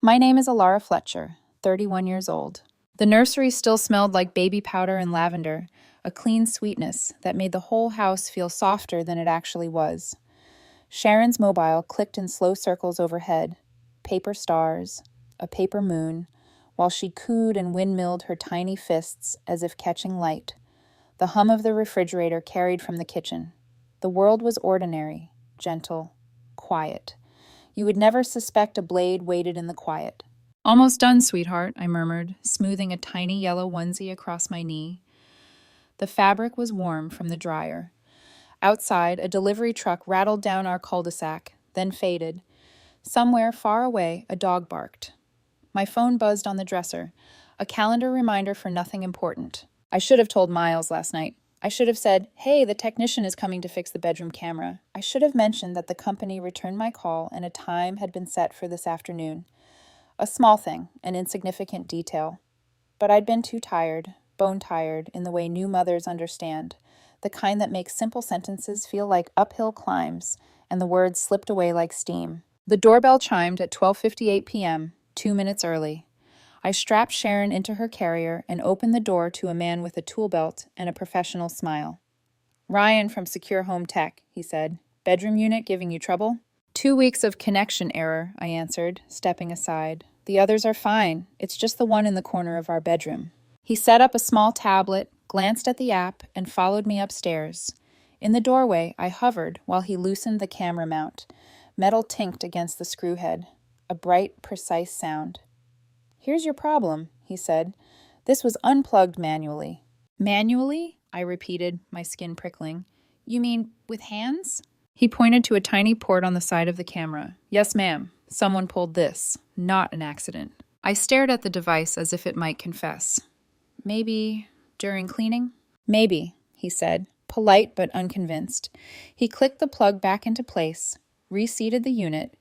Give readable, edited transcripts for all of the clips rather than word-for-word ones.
My name is Elara Fletcher, 31 years old. The nursery still smelled like baby powder and lavender, a clean sweetness that made the whole house feel softer than it actually was. Sharon's mobile clicked in slow circles overhead, paper stars, a paper moon, while she cooed and windmilled her tiny fists as if catching light. The hum of the refrigerator carried from the kitchen. The world was ordinary, gentle, quiet. You would never suspect a blade waited in the quiet. Almost done, sweetheart, I murmured, smoothing a tiny yellow onesie across my knee. The fabric was warm from the dryer. Outside, a delivery truck rattled down our cul-de-sac, then faded. Somewhere far away, a dog barked. My phone buzzed on the dresser, a calendar reminder for nothing important. I should have told Miles last night. I should have said, "Hey, the technician is coming to fix the bedroom camera." I should have mentioned that the company returned my call and a time had been set for this afternoon. A small thing, an insignificant detail. But I'd been too tired, bone-tired, in the way new mothers understand, the kind that makes simple sentences feel like uphill climbs, and the words slipped away like steam. The doorbell chimed at 12:58 p.m., 2 minutes early. I strapped Sharon into her carrier and opened the door to a man with a tool belt and a professional smile. "Ryan from Secure Home Tech," he said. "Bedroom unit giving you trouble?" "2 weeks of connection error," I answered, stepping aside. "The others are fine. It's just the one in the corner of our bedroom." He set up a small tablet, glanced at the app, and followed me upstairs. In the doorway, I hovered while he loosened the camera mount. Metal tinked against the screw head. A bright, precise sound. "Here's your problem," he said. "This was unplugged manually." "Manually?" I repeated, my skin prickling. "You mean with hands?" He pointed to a tiny port on the side of the camera. "Yes, ma'am. Someone pulled this. Not an accident." I stared at the device as if it might confess. "Maybe during cleaning?" "Maybe," he said, polite but unconvinced. He clicked the plug back into place, reseated the unit,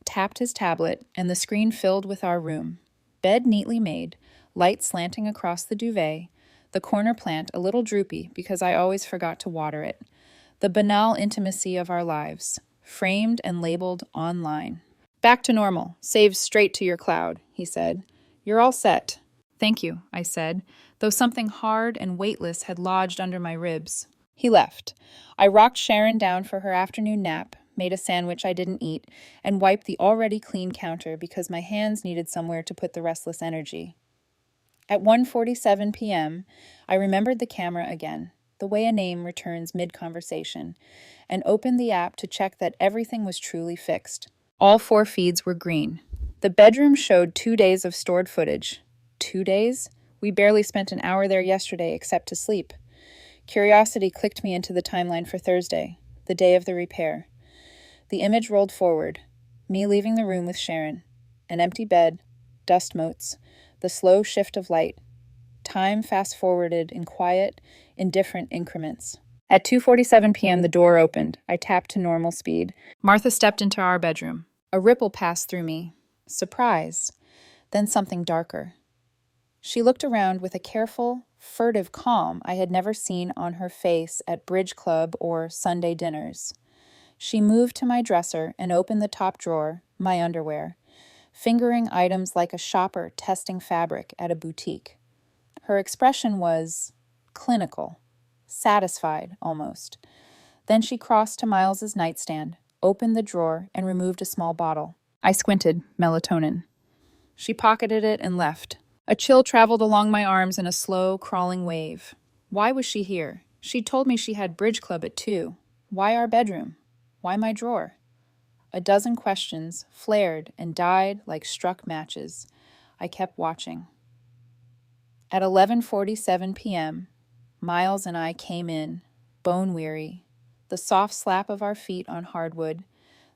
tapped his tablet, and the screen filled with our room. Bed neatly made, light slanting across the duvet, the corner plant a little droopy because I always forgot to water it. The banal intimacy of our lives, framed and labeled online. "Back to normal. Saves straight to your cloud," he said. "You're all set." "Thank you," I said, though something hard and weightless had lodged under my ribs. He left. I rocked Sharon down for her afternoon nap, made a sandwich I didn't eat, and wiped the already clean counter because my hands needed somewhere to put the restless energy. At 1:47 p.m., I remembered the camera again, the way a name returns mid-conversation, and opened the app to check that everything was truly fixed. All 4 feeds were green. The bedroom showed 2 days of stored footage. 2 days? We barely spent an hour there yesterday except to sleep. Curiosity clicked me into the timeline for Thursday, the day of the repair. The image rolled forward, me leaving the room with Sharon. An empty bed, dust motes, the slow shift of light. Time fast-forwarded in quiet, indifferent increments. At 2:47 p.m., the door opened. I tapped to normal speed. Martha stepped into our bedroom. A ripple passed through me. Surprise. Then something darker. She looked around with a careful, furtive calm I had never seen on her face at bridge club or Sunday dinners. She moved to my dresser and opened the top drawer, my underwear, fingering items like a shopper testing fabric at a boutique. Her expression was clinical, satisfied almost. Then she crossed to Miles's nightstand, opened the drawer, and removed a small bottle. I squinted, melatonin. She pocketed it and left. A chill traveled along my arms in a slow, crawling wave. Why was she here? She'd told me she had bridge club at 2. Why our bedroom? Why my drawer? A dozen questions flared and died like struck matches. I kept watching. At 11:47 p.m., Miles and I came in, bone-weary, the soft slap of our feet on hardwood,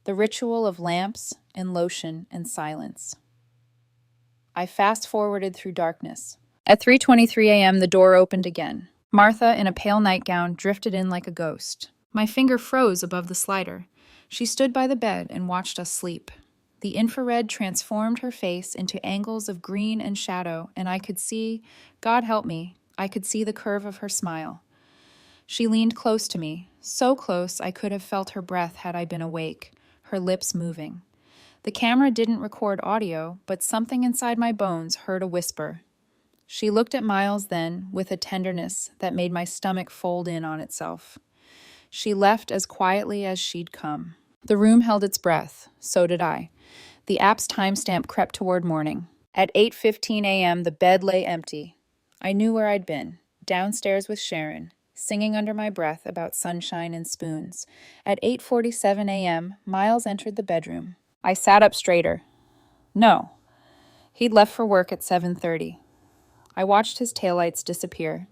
the ritual of lamps and lotion and silence. I fast-forwarded through darkness. At 3:23 a.m., the door opened again. Martha, in a pale nightgown, drifted in like a ghost. My finger froze above the slider. She stood by the bed and watched us sleep. The infrared transformed her face into angles of green and shadow, and I could see, God help me, I could see the curve of her smile. She leaned close to me, so close I could have felt her breath had I been awake, her lips moving. The camera didn't record audio, but something inside my bones heard a whisper. She looked at Miles then with a tenderness that made my stomach fold in on itself. She left as quietly as she'd come. The room held its breath. So did I. The app's timestamp crept toward morning. At 8:15 a.m., the bed lay empty. I knew where I'd been, downstairs with Sharon, singing under my breath about sunshine and spoons. At 8:47 a.m., Miles entered the bedroom. I sat up straighter. No. He'd left for work at 7:30. I watched his taillights disappear.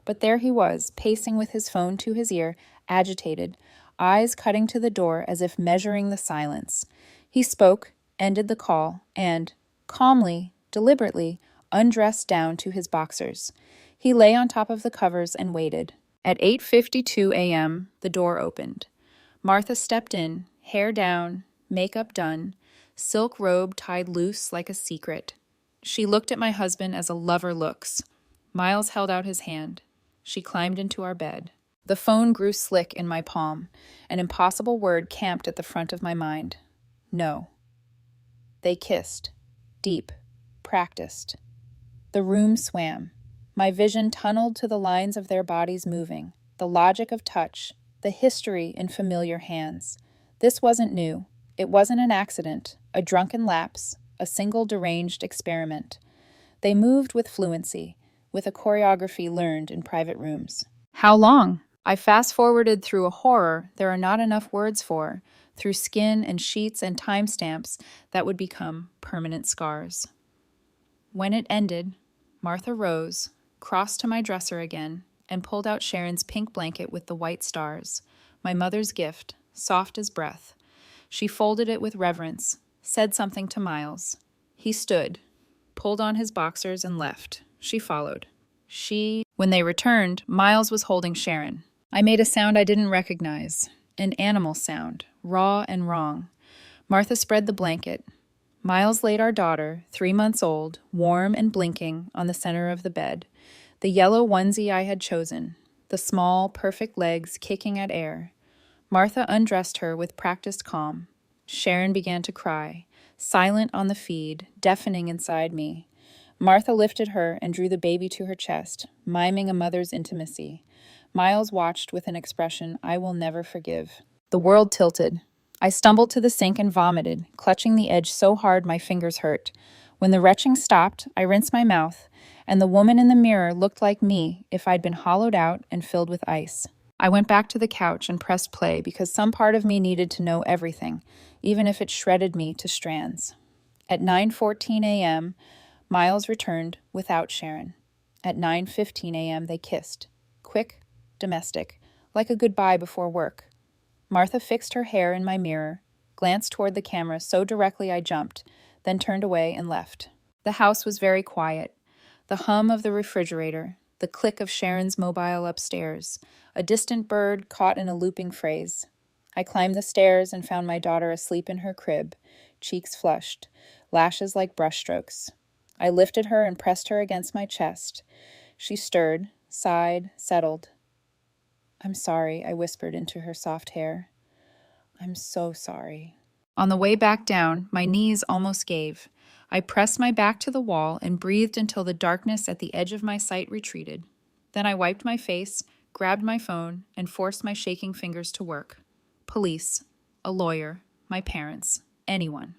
But there he was, pacing with his phone to his ear, agitated, eyes cutting to the door as if measuring the silence. He spoke, ended the call, and, calmly, deliberately, undressed down to his boxers. He lay on top of the covers and waited. At 8:52 a.m., the door opened. Martha stepped in, hair down, makeup done, silk robe tied loose like a secret. She looked at my husband as a lover looks. Miles held out his hand. She climbed into our bed. The phone grew slick in my palm. An impossible word camped at the front of my mind. No. They kissed. Deep. Practiced. The room swam. My vision tunneled to the lines of their bodies moving, the logic of touch, the history in familiar hands. This wasn't new. It wasn't an accident, a drunken lapse, a single deranged experiment. They moved with fluency, with a choreography learned in private rooms. How long? I fast-forwarded through a horror there are not enough words for, through skin and sheets and timestamps that would become permanent scars. When it ended, Martha rose, crossed to my dresser again, and pulled out Sharon's pink blanket with the white stars, my mother's gift, soft as breath. She folded it with reverence, said something to Miles. He stood, pulled on his boxers and left. She followed. When they returned, Miles was holding Sharon. I made a sound I didn't recognize, an animal sound, raw and wrong. Martha spread the blanket. Miles laid our daughter, 3 months old, warm and blinking, on the center of the bed. The yellow onesie I had chosen, the small, perfect legs kicking at air. Martha undressed her with practiced calm. Sharon began to cry, silent on the feed, deafening inside me. Martha lifted her and drew the baby to her chest, miming a mother's intimacy. Miles watched with an expression I will never forgive. The world tilted. I stumbled to the sink and vomited, clutching the edge so hard my fingers hurt. When the retching stopped, I rinsed my mouth, and the woman in the mirror looked like me if I'd been hollowed out and filled with ice. I went back to the couch and pressed play because some part of me needed to know everything, even if it shredded me to strands. At 9:14 a.m., Miles returned without Sharon. At 9:15 a.m. they kissed. Quick, domestic, like a goodbye before work. Martha fixed her hair in my mirror, glanced toward the camera so directly I jumped, then turned away and left. The house was very quiet. The hum of the refrigerator, the click of Sharon's mobile upstairs, a distant bird caught in a looping phrase. I climbed the stairs and found my daughter asleep in her crib, cheeks flushed, lashes like brushstrokes. I lifted her and pressed her against my chest. She stirred, sighed, settled. "I'm sorry," I whispered into her soft hair. "I'm so sorry." On the way back down, my knees almost gave. I pressed my back to the wall and breathed until the darkness at the edge of my sight retreated. Then I wiped my face, grabbed my phone, and forced my shaking fingers to work. Police, a lawyer, my parents, anyone.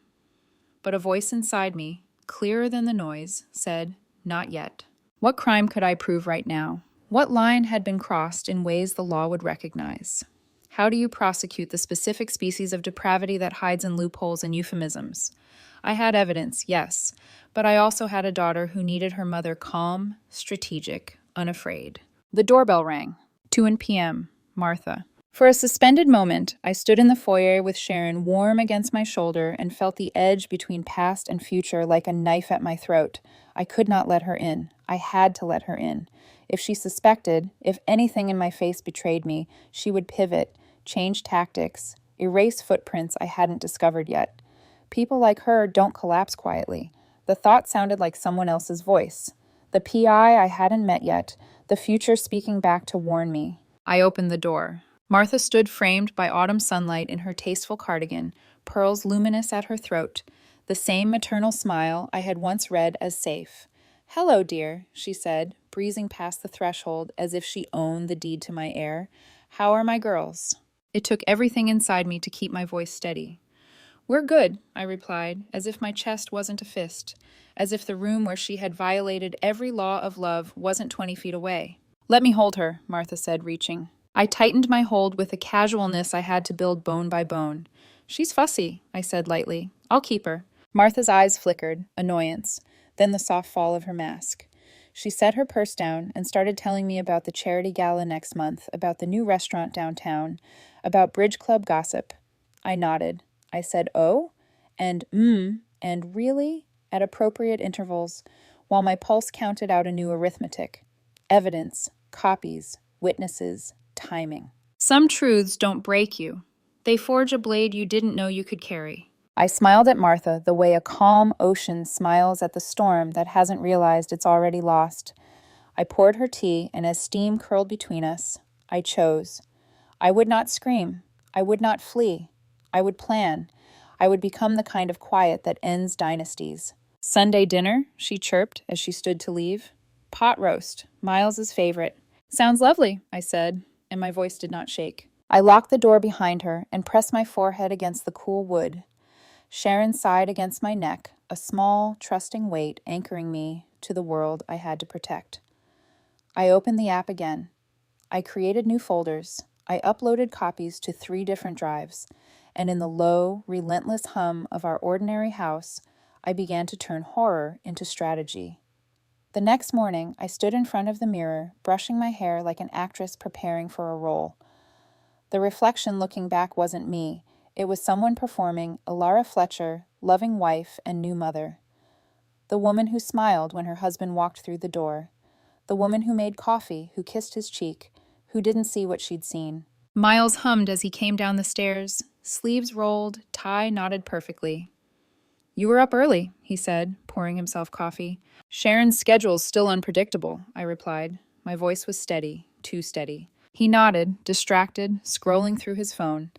But a voice inside me, clearer than the noise, said, "Not yet." What crime could I prove right now? What line had been crossed in ways the law would recognize? How do you prosecute the specific species of depravity that hides in loopholes and euphemisms? I had evidence, yes, but I also had a daughter who needed her mother calm, strategic, unafraid. The doorbell rang. 2 p.m. Martha. For a suspended moment, I stood in the foyer with Sharon warm against my shoulder and felt the edge between past and future like a knife at my throat. I could not let her in. I had to let her in. If she suspected, if anything in my face betrayed me, she would pivot, change tactics, erase footprints I hadn't discovered yet. People like her don't collapse quietly. The thought sounded like someone else's voice. The PI I hadn't met yet, the future speaking back to warn me. I opened the door. Martha stood framed by autumn sunlight in her tasteful cardigan, pearls luminous at her throat, the same maternal smile I had once read as safe. "Hello, dear," she said, breezing past the threshold as if she owned the deed to my heir. "How are my girls?" It took everything inside me to keep my voice steady. "We're good," I replied, as if my chest wasn't a fist, as if the room where she had violated every law of love wasn't 20 feet away. "Let me hold her," Martha said, reaching. I tightened my hold with a casualness I had to build bone by bone. "She's fussy," I said lightly. "I'll keep her." Martha's eyes flickered, annoyance, then the soft fall of her mask. She set her purse down and started telling me about the charity gala next month, about the new restaurant downtown, about bridge club gossip. I nodded. I said, "Oh," and and "really," at appropriate intervals, while my pulse counted out a new arithmetic. Evidence, copies, witnesses, timing. Some truths don't break you. They forge a blade you didn't know you could carry. I smiled at Martha the way a calm ocean smiles at the storm that hasn't realized it's already lost. I poured her tea, and as steam curled between us, I chose. I would not scream. I would not flee. I would plan. I would become the kind of quiet that ends dynasties. "Sunday dinner," she chirped as she stood to leave. "Pot roast, Miles's favorite." "Sounds lovely," I said, and my voice did not shake. I locked the door behind her and pressed my forehead against the cool wood. Sharon sighed against my neck, a small, trusting weight anchoring me to the world I had to protect. I opened the app again. I created new folders. I uploaded copies to 3 different drives, and in the low, relentless hum of our ordinary house, I began to turn horror into strategy. The next morning, I stood in front of the mirror, brushing my hair like an actress preparing for a role. The reflection looking back wasn't me. It was someone performing Elara Fletcher, loving wife and new mother. The woman who smiled when her husband walked through the door. The woman who made coffee, who kissed his cheek, who didn't see what she'd seen. Miles hummed as he came down the stairs, sleeves rolled, tie knotted perfectly. "You were up early," he said, pouring himself coffee. "Sharon's schedule's still unpredictable," I replied. My voice was steady, too steady. He nodded, distracted, scrolling through his phone.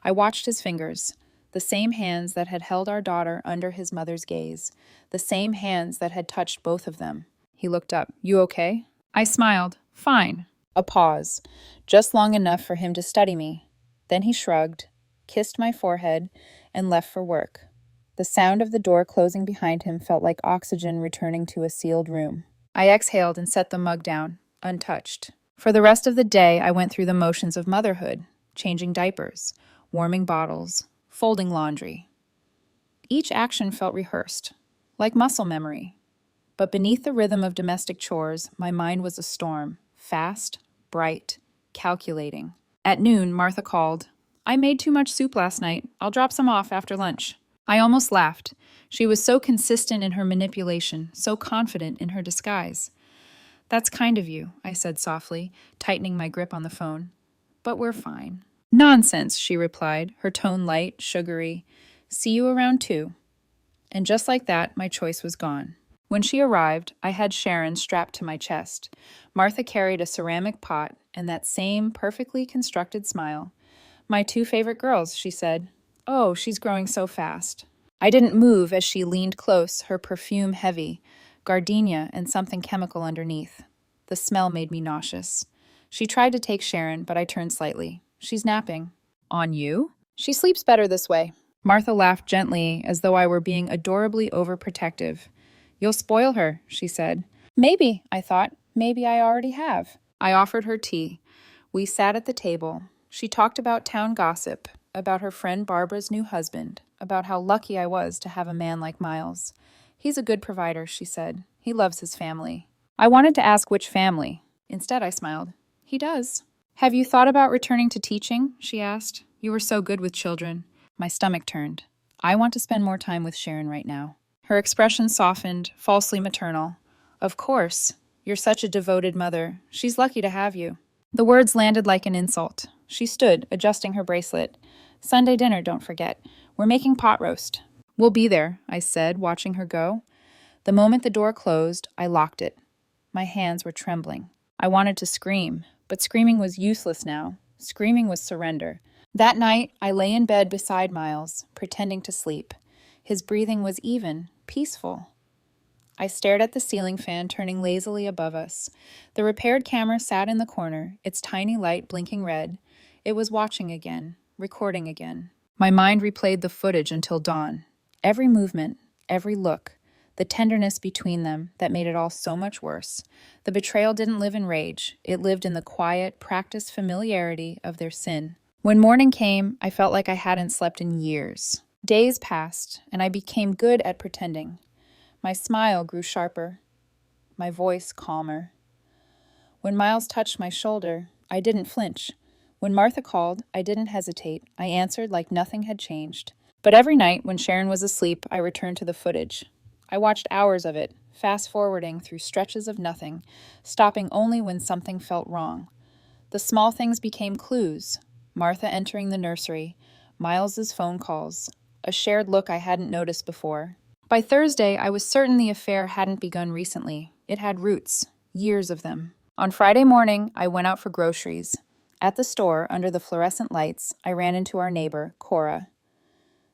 I watched his fingers, the same hands that had held our daughter under his mother's gaze, the same hands that had touched both of them. He looked up. "You okay?" I smiled. "Fine." A pause, just long enough for him to study me. Then he shrugged, kissed my forehead, and left for work. The sound of the door closing behind him felt like oxygen returning to a sealed room. I exhaled and set the mug down, untouched. For the rest of the day, I went through the motions of motherhood, changing diapers, warming bottles, folding laundry. Each action felt rehearsed, like muscle memory. But beneath the rhythm of domestic chores, my mind was a storm, fast, bright, calculating. At noon, Martha called. "I made too much soup last night. I'll drop some off after lunch." I almost laughed. She was so consistent in her manipulation, so confident in her disguise. "That's kind of you," I said softly, tightening my grip on the phone. "But we're fine." "Nonsense," she replied, her tone light, sugary. "See you around 2. And just like that, my choice was gone. When she arrived, I had Sharon strapped to my chest. Martha carried a ceramic pot and that same perfectly constructed smile. "My 2 favorite girls," she said. "Oh, she's growing so fast." I didn't move as she leaned close, her perfume heavy, gardenia and something chemical underneath. The smell made me nauseous. She tried to take Sharon, but I turned slightly. "She's napping." "On you?" "She sleeps better this way." Martha laughed gently, as though I were being adorably overprotective. "You'll spoil her," she said. Maybe, I thought. Maybe I already have. I offered her tea. We sat at the table. She talked about town gossip, about her friend Barbara's new husband, about how lucky I was to have a man like Miles. "He's a good provider," she said. "He loves his family." I wanted to ask which family. Instead, I smiled. "He does." "Have you thought about returning to teaching?" she asked. "You were so good with children." My stomach turned. I want to spend more time with Sharon right now. Her expression softened, falsely maternal. "Of course. You're such a devoted mother. She's lucky to have you." The words landed like an insult. She stood, adjusting her bracelet. "Sunday dinner, don't forget. We're making pot roast." "We'll be there," I said, watching her go. The moment the door closed, I locked it. My hands were trembling. I wanted to scream, but screaming was useless now. Screaming was surrender. That night, I lay in bed beside Miles, pretending to sleep. His breathing was even, peaceful. I stared at the ceiling fan turning lazily above us. The repaired camera sat in the corner, its tiny light blinking red. It was watching again, recording again. My mind replayed the footage until dawn. Every movement, every look, the tenderness between them that made it all so much worse. The betrayal didn't live in rage. It lived in the quiet, practiced familiarity of their sin. When morning came, I felt like I hadn't slept in years. Days passed, and I became good at pretending. My smile grew sharper, my voice calmer. When Miles touched my shoulder, I didn't flinch. When Martha called, I didn't hesitate. I answered like nothing had changed. But every night, when Sharon was asleep, I returned to the footage. I watched hours of it, fast-forwarding through stretches of nothing, stopping only when something felt wrong. The small things became clues. Martha entering the nursery, Miles's phone calls, a shared look I hadn't noticed before. By Thursday, I was certain the affair hadn't begun recently. It had roots, years of them. On Friday morning, I went out for groceries. At the store, under the fluorescent lights, I ran into our neighbor, Cora.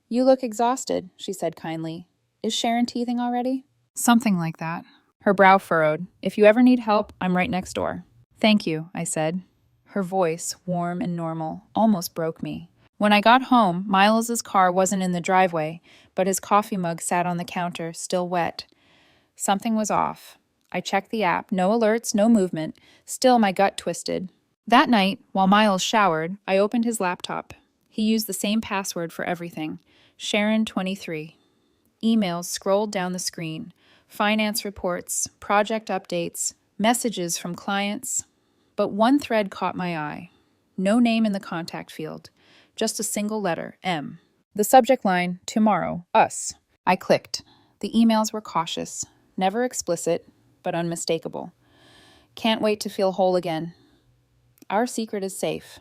"You look exhausted," she said kindly. "Is Sharon teething already?" "Something like that." Her brow furrowed. "If you ever need help, I'm right next door." "Thank you," I said. Her voice, warm and normal, almost broke me. When I got home, Miles's car wasn't in the driveway, but his coffee mug sat on the counter, still wet. Something was off. I checked the app. No alerts, no movement. Still, my gut twisted. That night, while Miles showered, I opened his laptop. He used the same password for everything. Sharon23. Emails scrolled down the screen. Finance reports, project updates, messages from clients. But one thread caught my eye. No name in the contact field. Just a single letter, M. The subject line, tomorrow, us. I clicked. The emails were cautious, never explicit, but unmistakable. Can't wait to feel whole again. Our secret is safe.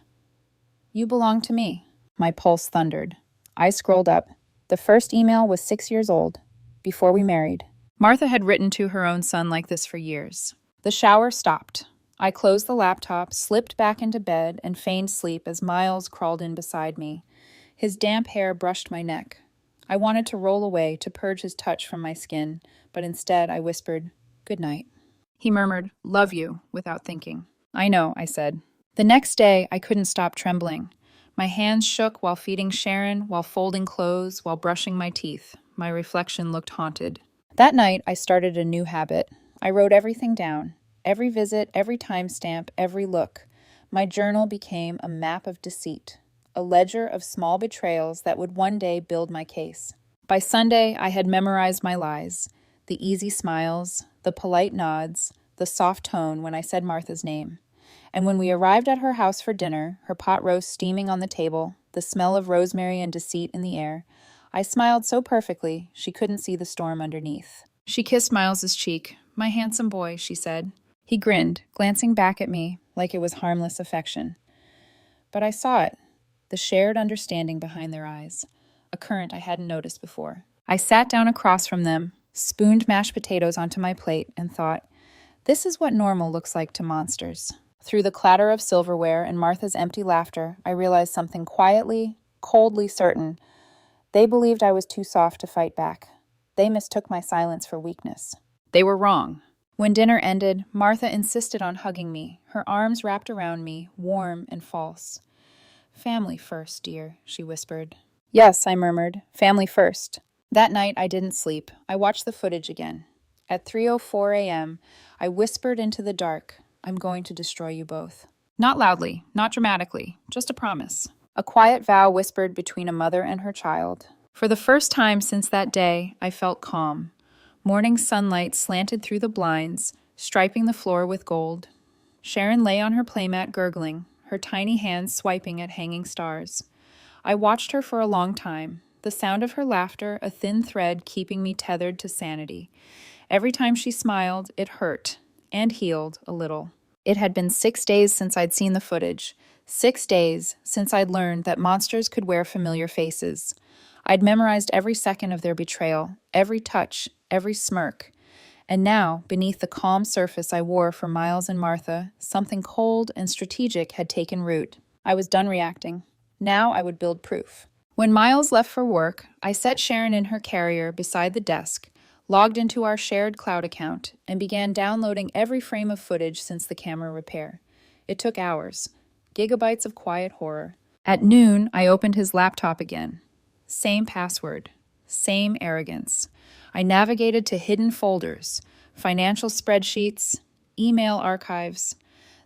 You belong to me. My pulse thundered. I scrolled up. The first email was 6 years old, before we married. Martha had written to her own son like this for years. The shower stopped. I closed the laptop, slipped back into bed, and feigned sleep as Miles crawled in beside me. His damp hair brushed my neck. I wanted to roll away, to purge his touch from my skin, but instead I whispered, "Good night." He murmured, "Love you," without thinking. "I know," I said. The next day, I couldn't stop trembling. My hands shook while feeding Sharon, while folding clothes, while brushing my teeth. My reflection looked haunted. That night, I started a new habit. I wrote everything down. Every visit, every timestamp, every look. My journal became a map of deceit, a ledger of small betrayals that would one day build my case. By Sunday, I had memorized my lies, the easy smiles, the polite nods, the soft tone when I said Martha's name. And when we arrived at her house for dinner, her pot roast steaming on the table, the smell of rosemary and deceit in the air, I smiled so perfectly she couldn't see the storm underneath. She kissed Miles's cheek. "My handsome boy," she said. He grinned, glancing back at me like it was harmless affection. But I saw it, the shared understanding behind their eyes, a current I hadn't noticed before. I sat down across from them, spooned mashed potatoes onto my plate, and thought, this is what normal looks like to monsters. Through the clatter of silverware and Martha's empty laughter, I realized something quietly, coldly certain. They believed I was too soft to fight back. They mistook my silence for weakness. They were wrong. When dinner ended, Martha insisted on hugging me, her arms wrapped around me, warm and false. "Family first, dear," she whispered. "Yes," I murmured, "family first." That night I didn't sleep. I watched the footage again. At 3:04 a.m., I whispered into the dark, "I'm going to destroy you both." Not loudly, not dramatically, just a promise. A quiet vow whispered between a mother and her child. For the first time since that day, I felt calm. Morning sunlight slanted through the blinds, striping the floor with gold. Sharon lay on her playmat gurgling, her tiny hands swiping at hanging stars. I watched her for a long time, the sound of her laughter a thin thread keeping me tethered to sanity. Every time she smiled, it hurt, and healed a little. It had been 6 days since I'd seen the footage, 6 days since I'd learned that monsters could wear familiar faces. I'd memorized every second of their betrayal, every touch, every smirk. And now, beneath the calm surface I wore for Miles and Martha, something cold and strategic had taken root. I was done reacting. Now I would build proof. When Miles left for work, I set Sharon in her carrier beside the desk, logged into our shared cloud account, and began downloading every frame of footage since the camera repair. It took hours, gigabytes of quiet horror. At noon, I opened his laptop again. Same password, same arrogance. I navigated to hidden folders, financial spreadsheets, email archives.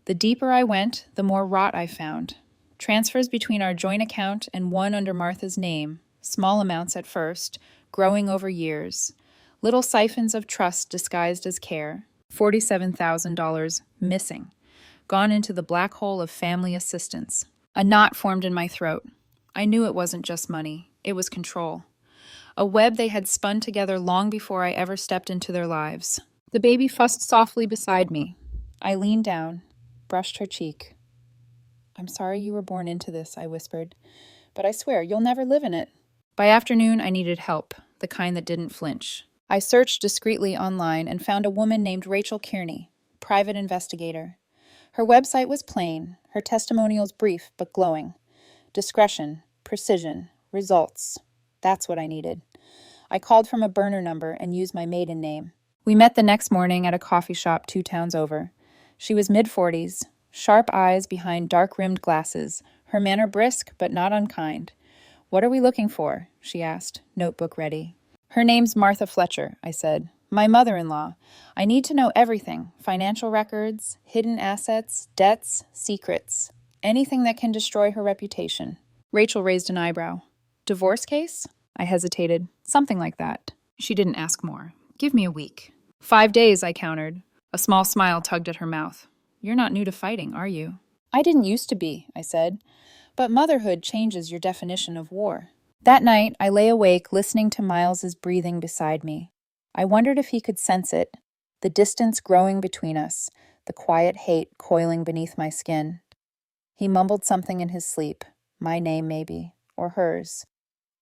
The deeper I went, the more rot I found. Transfers between our joint account and one under Martha's name, small amounts at first, growing over years. Little siphons of trust disguised as care. $47,000 missing. Gone into the black hole of family assistance. A knot formed in my throat. I knew it wasn't just money. It was control. A web they had spun together long before I ever stepped into their lives. The baby fussed softly beside me. I leaned down, brushed her cheek. "I'm sorry you were born into this," I whispered. "But I swear, you'll never live in it." By afternoon, I needed help, the kind that didn't flinch. I searched discreetly online and found a woman named Rachel Kearney, private investigator. Her website was plain, her testimonials brief but glowing. Discretion, precision, results. That's what I needed. I called from a burner number and used my maiden name. We met the next morning at a coffee shop 2 towns over. She was mid-40s, sharp eyes behind dark-rimmed glasses, her manner brisk but not unkind. "What are we looking for?" she asked, notebook ready. "Her name's Martha Fletcher," I said. "My mother-in-law. I need to know everything, financial records, hidden assets, debts, secrets, anything that can destroy her reputation." Rachel raised an eyebrow. "Divorce case?" I hesitated. "Something like that." She didn't ask more. "Give me a week." 5 days, I countered. A small smile tugged at her mouth. "You're not new to fighting, are you?" "I didn't used to be," I said. "But motherhood changes your definition of war." That night, I lay awake listening to Miles's breathing beside me. I wondered if he could sense it, the distance growing between us, the quiet hate coiling beneath my skin. He mumbled something in his sleep, my name maybe, or hers.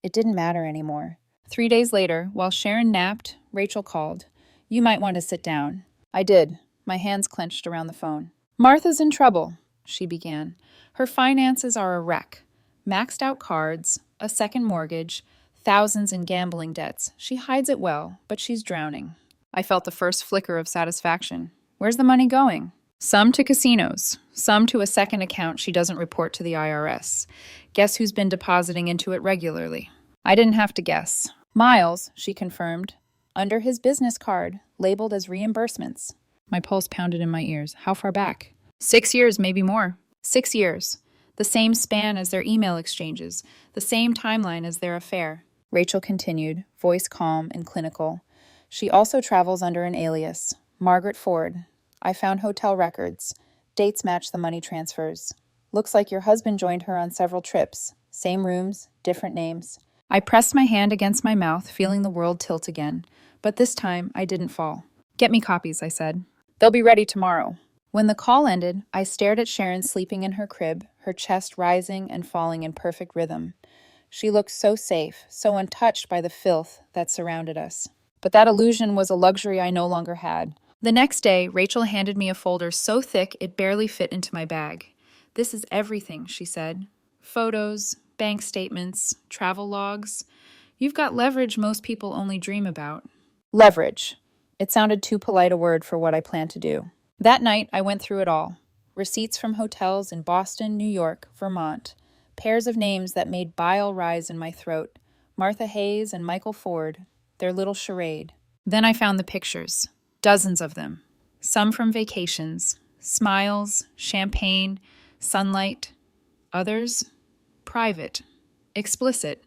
It didn't matter anymore. 3 days later, while Sharon napped, Rachel called. "You might want to sit down." I did, my hands clenched around the phone. "Martha's in trouble," she began. "Her finances are a wreck. Maxed out cards, a second mortgage, thousands in gambling debts. She hides it well, but she's drowning." I felt the first flicker of satisfaction. "Where's the money going?" "Some to casinos, some to a second account she doesn't report to the IRS. Guess who's been depositing into it regularly?" I didn't have to guess. "Miles," she confirmed. "Under his business card, labeled as reimbursements." My pulse pounded in my ears. How far back? 6 years, maybe more. 6 years. The same span as their email exchanges, the same timeline as their affair. Rachel continued, voice calm and clinical. "She also travels under an alias, Margaret Ford. I found hotel records. Dates match the money transfers. Looks like your husband joined her on several trips. Same rooms, different names." I pressed my hand against my mouth, feeling the world tilt again. But this time, I didn't fall. "Get me copies," I said. "They'll be ready tomorrow." When the call ended, I stared at Sharon sleeping in her crib, her chest rising and falling in perfect rhythm. She looked so safe, so untouched by the filth that surrounded us. But that illusion was a luxury I no longer had. The next day, Rachel handed me a folder so thick it barely fit into my bag. "This is everything," she said. "Photos, bank statements, travel logs. You've got leverage most people only dream about." Leverage. It sounded too polite a word for what I planned to do. That night, I went through it all. Receipts from hotels in Boston, New York, Vermont. Pairs of names that made bile rise in my throat. Martha Hayes and Michael Ford. Their little charade. Then I found the pictures. Dozens of them. Some from vacations. Smiles, champagne, sunlight. Others, private. Explicit.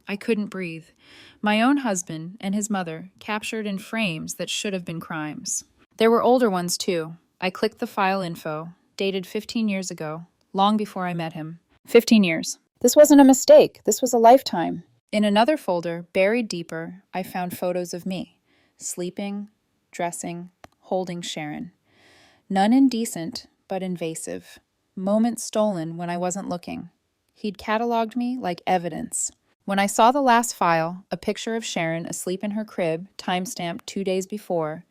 I couldn't breathe. My own husband and his mother captured in frames that should have been crimes. There were older ones, too. I clicked the file info, dated 15 years ago, long before I met him. 15 years. This wasn't a mistake. This was a lifetime. In another folder, buried deeper, I found photos of me. Sleeping, dressing, holding Sharon. None indecent, but invasive. Moments stolen when I wasn't looking. He'd cataloged me like evidence. When I saw the last file, a picture of Sharon asleep in her crib, timestamped 2 days before,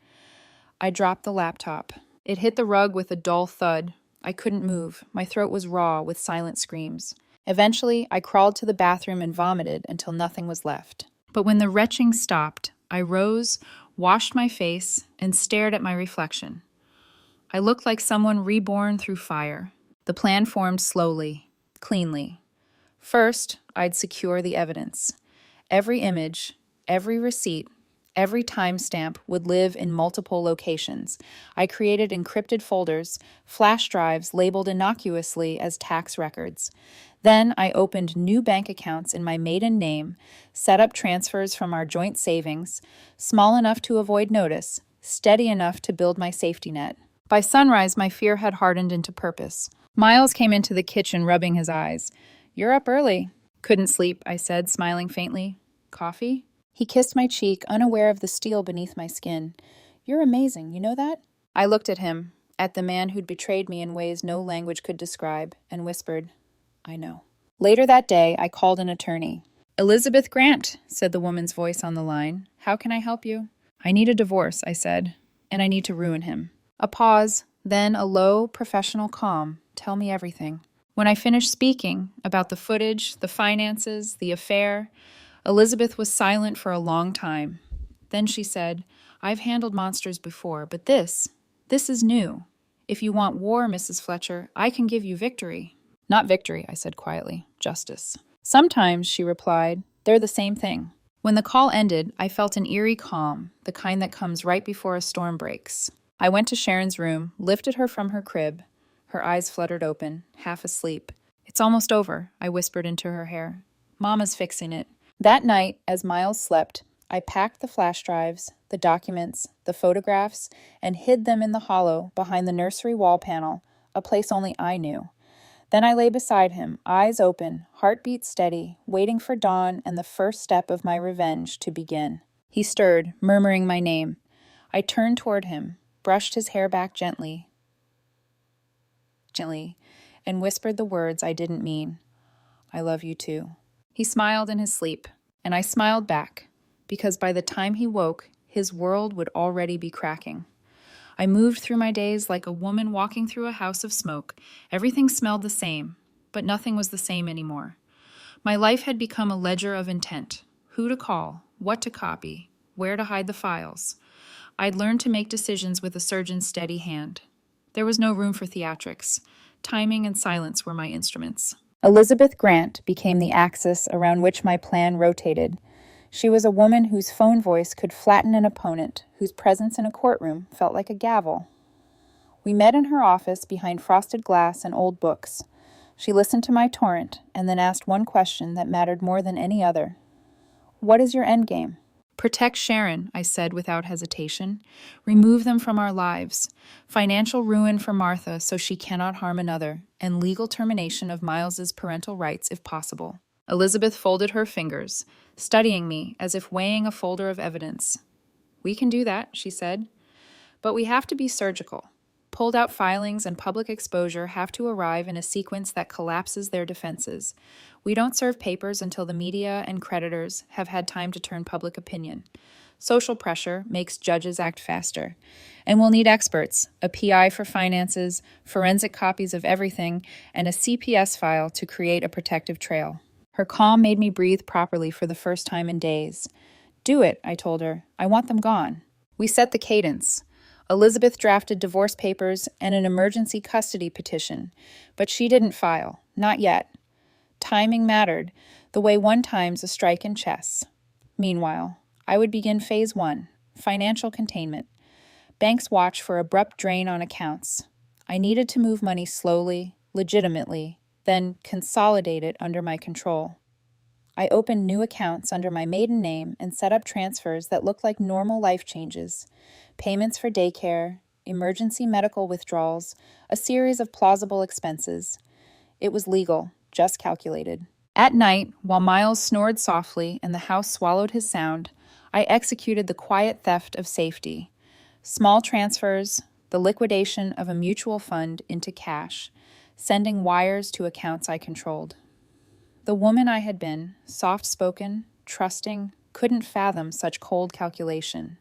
I dropped the laptop. It hit the rug with a dull thud. I couldn't move. My throat was raw with silent screams. Eventually, I crawled to the bathroom and vomited until nothing was left. But when the retching stopped, I rose, washed my face, and stared at my reflection. I looked like someone reborn through fire. The plan formed slowly, cleanly. First, I'd secure the evidence. Every image, every receipt, every timestamp would live in multiple locations. I created encrypted folders, flash drives labeled innocuously as tax records. Then I opened new bank accounts in my maiden name, set up transfers from our joint savings, small enough to avoid notice, steady enough to build my safety net. By sunrise, my fear had hardened into purpose. Miles came into the kitchen, rubbing his eyes. "You're up early." "Couldn't sleep," I said, smiling faintly. "Coffee?" He kissed my cheek, unaware of the steel beneath my skin. "You're amazing, you know that?" I looked at him, at the man who'd betrayed me in ways no language could describe, and whispered, "I know." Later that day, I called an attorney. "Elizabeth Grant," said the woman's voice on the line. "How can I help you?" "I need a divorce," I said, "and I need to ruin him." A pause, then a low, professional calm. "Tell me everything." When I finished speaking about the footage, the finances, the affair, Elizabeth was silent for a long time. Then she said, "I've handled monsters before, but this is new. If you want war, Mrs. Fletcher, I can give you victory." "Not victory," I said quietly. "Justice." "Sometimes," she replied, "they're the same thing." When the call ended, I felt an eerie calm, the kind that comes right before a storm breaks. I went to Sharon's room, lifted her from her crib. Her eyes fluttered open, half asleep. "It's almost over," I whispered into her hair. "Mama's fixing it." That night, as Miles slept, I packed the flash drives, the documents, the photographs, and hid them in the hollow behind the nursery wall panel, a place only I knew. Then I lay beside him, eyes open, heartbeat steady, waiting for dawn and the first step of my revenge to begin. He stirred, murmuring my name. I turned toward him, brushed his hair back gently, and whispered the words I didn't mean. "I love you too." He smiled in his sleep, and I smiled back, because by the time he woke, his world would already be cracking. I moved through my days like a woman walking through a house of smoke. Everything smelled the same, but nothing was the same anymore. My life had become a ledger of intent. Who to call, what to copy, where to hide the files. I'd learned to make decisions with a surgeon's steady hand. There was no room for theatrics. Timing and silence were my instruments. Elizabeth Grant became the axis around which my plan rotated. She was a woman whose phone voice could flatten an opponent, whose presence in a courtroom felt like a gavel. We met in her office behind frosted glass and old books. She listened to my torrent and then asked one question that mattered more than any other. "What is your endgame?" "Protect Sharon," I said without hesitation. "Remove them from our lives. Financial ruin for Martha so she cannot harm another, and legal termination of Miles's parental rights if possible." Elizabeth folded her fingers, studying me as if weighing a folder of evidence. "We can do that," she said. "But we have to be surgical. Pulled out filings and public exposure have to arrive in a sequence that collapses their defenses. We don't serve papers until the media and creditors have had time to turn public opinion. Social pressure makes judges act faster. And we'll need experts, a PI for finances, forensic copies of everything, and a CPS file to create a protective trail." Her calm made me breathe properly for the first time in days. "Do it," I told her. "I want them gone." We set the cadence. Elizabeth drafted divorce papers and an emergency custody petition, but she didn't file, not yet. Timing mattered, the way one times a strike in chess. Meanwhile, I would begin phase 1, financial containment. Banks watch for abrupt drain on accounts. I needed to move money slowly, legitimately, then consolidate it under my control. I opened new accounts under my maiden name and set up transfers that looked like normal life changes. Payments for daycare, emergency medical withdrawals, a series of plausible expenses. It was legal, just calculated. At night, while Miles snored softly and the house swallowed his sound, I executed the quiet theft of safety. Small transfers, the liquidation of a mutual fund into cash, sending wires to accounts I controlled. The woman I had been, soft-spoken, trusting, couldn't fathom such cold calculation.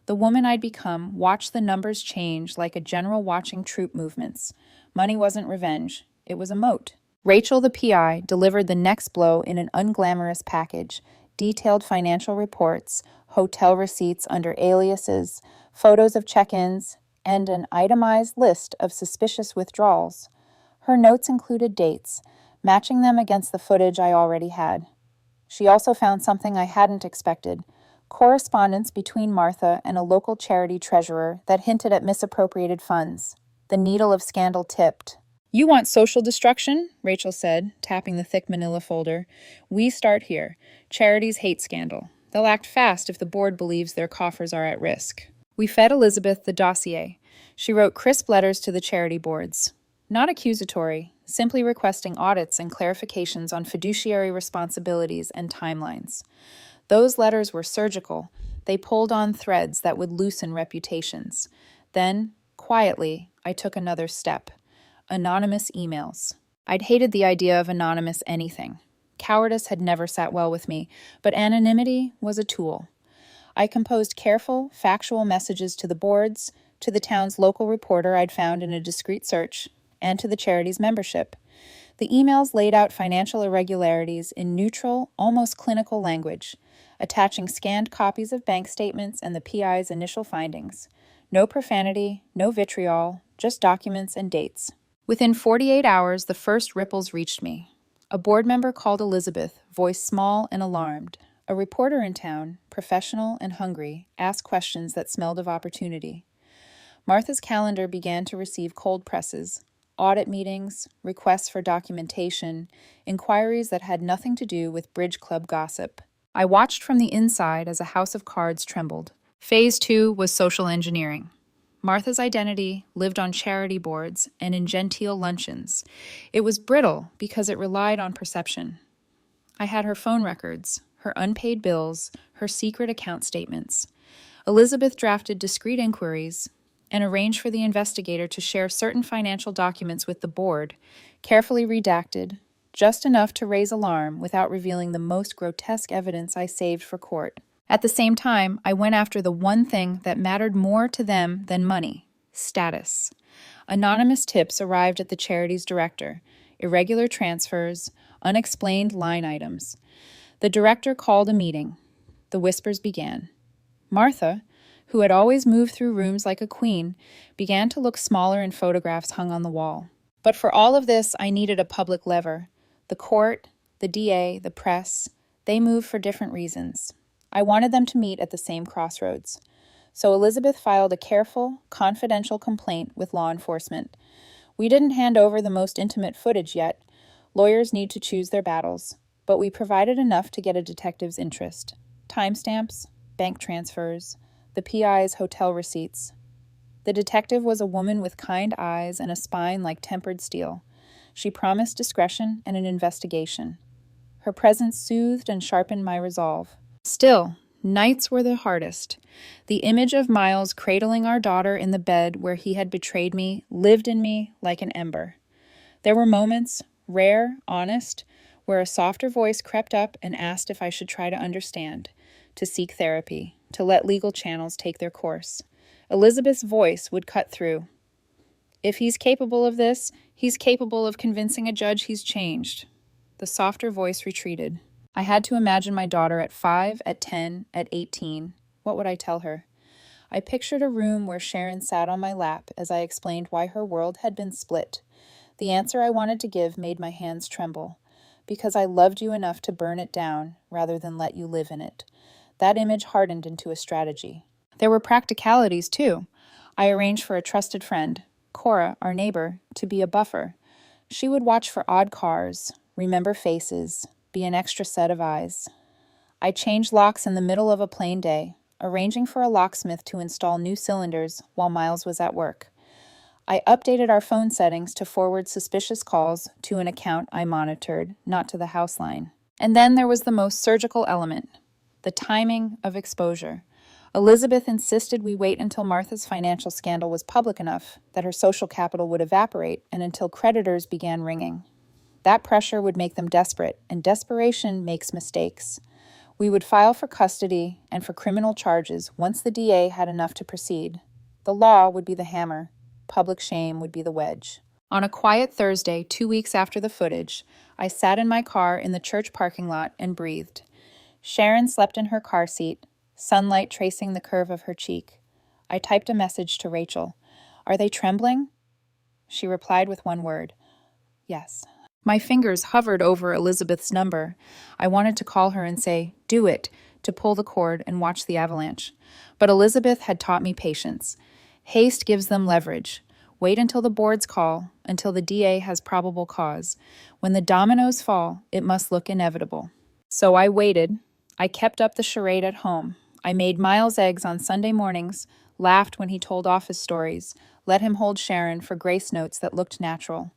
The woman I'd become watched the numbers change like a general watching troop movements. Money wasn't revenge. It was a moat. Rachel, the PI, delivered the next blow in an unglamorous package: detailed financial reports, hotel receipts under aliases, photos of check-ins, and an itemized list of suspicious withdrawals. Her notes included dates, matching them against the footage I already had. She also found something I hadn't expected: correspondence between Martha and a local charity treasurer that hinted at misappropriated funds. The needle of scandal tipped. "You want social destruction?" Rachel said, tapping the thick manila folder. "We start here. Charities hate scandal. They'll act fast if the board believes their coffers are at risk." We fed Elizabeth the dossier. She wrote crisp letters to the charity boards. Not accusatory, simply requesting audits and clarifications on fiduciary responsibilities and timelines. Those letters were surgical. They pulled on threads that would loosen reputations. Then, quietly, I took another step. Anonymous emails. I'd hated the idea of anonymous anything. Cowardice had never sat well with me, but anonymity was a tool. I composed careful, factual messages to the boards, to the town's local reporter I'd found in a discreet search, and to the charity's membership. The emails laid out financial irregularities in neutral, almost clinical language, attaching scanned copies of bank statements and the PI's initial findings. No profanity, no vitriol, just documents and dates. Within 48 hours, the first ripples reached me. A board member called Elizabeth, voice small and alarmed. A reporter in town, professional and hungry, asked questions that smelled of opportunity. Martha's calendar began to receive cold presses, audit meetings, requests for documentation, inquiries that had nothing to do with bridge club gossip. I watched from the inside as a house of cards trembled. Phase 2 was social engineering. Martha's identity lived on charity boards and in genteel luncheons. It was brittle because it relied on perception. I had her phone records, her unpaid bills, her secret account statements. Elizabeth drafted discreet inquiries and arranged for the investigator to share certain financial documents with the board, carefully redacted, just enough to raise alarm without revealing the most grotesque evidence I saved for court. At the same time, I went after the one thing that mattered more to them than money: status. Anonymous tips arrived at the charity's director: irregular transfers, unexplained line items. The director called a meeting. The whispers began. Martha, who had always moved through rooms like a queen, began to look smaller in photographs hung on the wall. But for all of this, I needed a public lever. The court, the DA, the press, they moved for different reasons. I wanted them to meet at the same crossroads. So Elizabeth filed a careful, confidential complaint with law enforcement. We didn't hand over the most intimate footage yet. Lawyers need to choose their battles. But we provided enough to get a detective's interest. Timestamps, bank transfers, the PI's hotel receipts. The detective was a woman with kind eyes and a spine like tempered steel. She promised discretion and an investigation. Her presence soothed and sharpened my resolve. Still, nights were the hardest. The image of Miles cradling our daughter in the bed where he had betrayed me lived in me like an ember. There were moments, rare, honest, where a softer voice crept up and asked if I should try to understand, to seek therapy, to let legal channels take their course. Elizabeth's voice would cut through. If he's capable of this, he's capable of convincing a judge he's changed. The softer voice retreated. I had to imagine my daughter at 5, at 10, at 18. What would I tell her? I pictured a room where Sharon sat on my lap as I explained why her world had been split. The answer I wanted to give made my hands tremble. Because I loved you enough to burn it down rather than let you live in it. That image hardened into a strategy. There were practicalities, too. I arranged for a trusted friend, Cora, our neighbor, to be a buffer. She would watch for odd cars, remember faces, be an extra set of eyes. I changed locks in the middle of a plain day, arranging for a locksmith to install new cylinders while Miles was at work. I updated our phone settings to forward suspicious calls to an account I monitored, not to the house line. And then there was the most surgical element, the timing of exposure. Elizabeth insisted we wait until Martha's financial scandal was public enough that her social capital would evaporate and until creditors began ringing. That pressure would make them desperate, and desperation makes mistakes. We would file for custody and for criminal charges once the DA had enough to proceed. The law would be the hammer. Public shame would be the wedge. On a quiet Thursday, 2 weeks after the footage, I sat in my car in the church parking lot and breathed. Sharon slept in her car seat, sunlight tracing the curve of her cheek. I typed a message to Rachel. "Are they trembling?" She replied with one word. "Yes." My fingers hovered over Elizabeth's number. I wanted to call her and say, "Do it," to pull the cord and watch the avalanche. But Elizabeth had taught me patience. Haste gives them leverage. Wait until the boards call, until the DA has probable cause. When the dominoes fall, it must look inevitable. So I waited. I kept up the charade at home. I made Miles eggs on Sunday mornings, laughed when he told office stories, let him hold Sharon for grace notes that looked natural.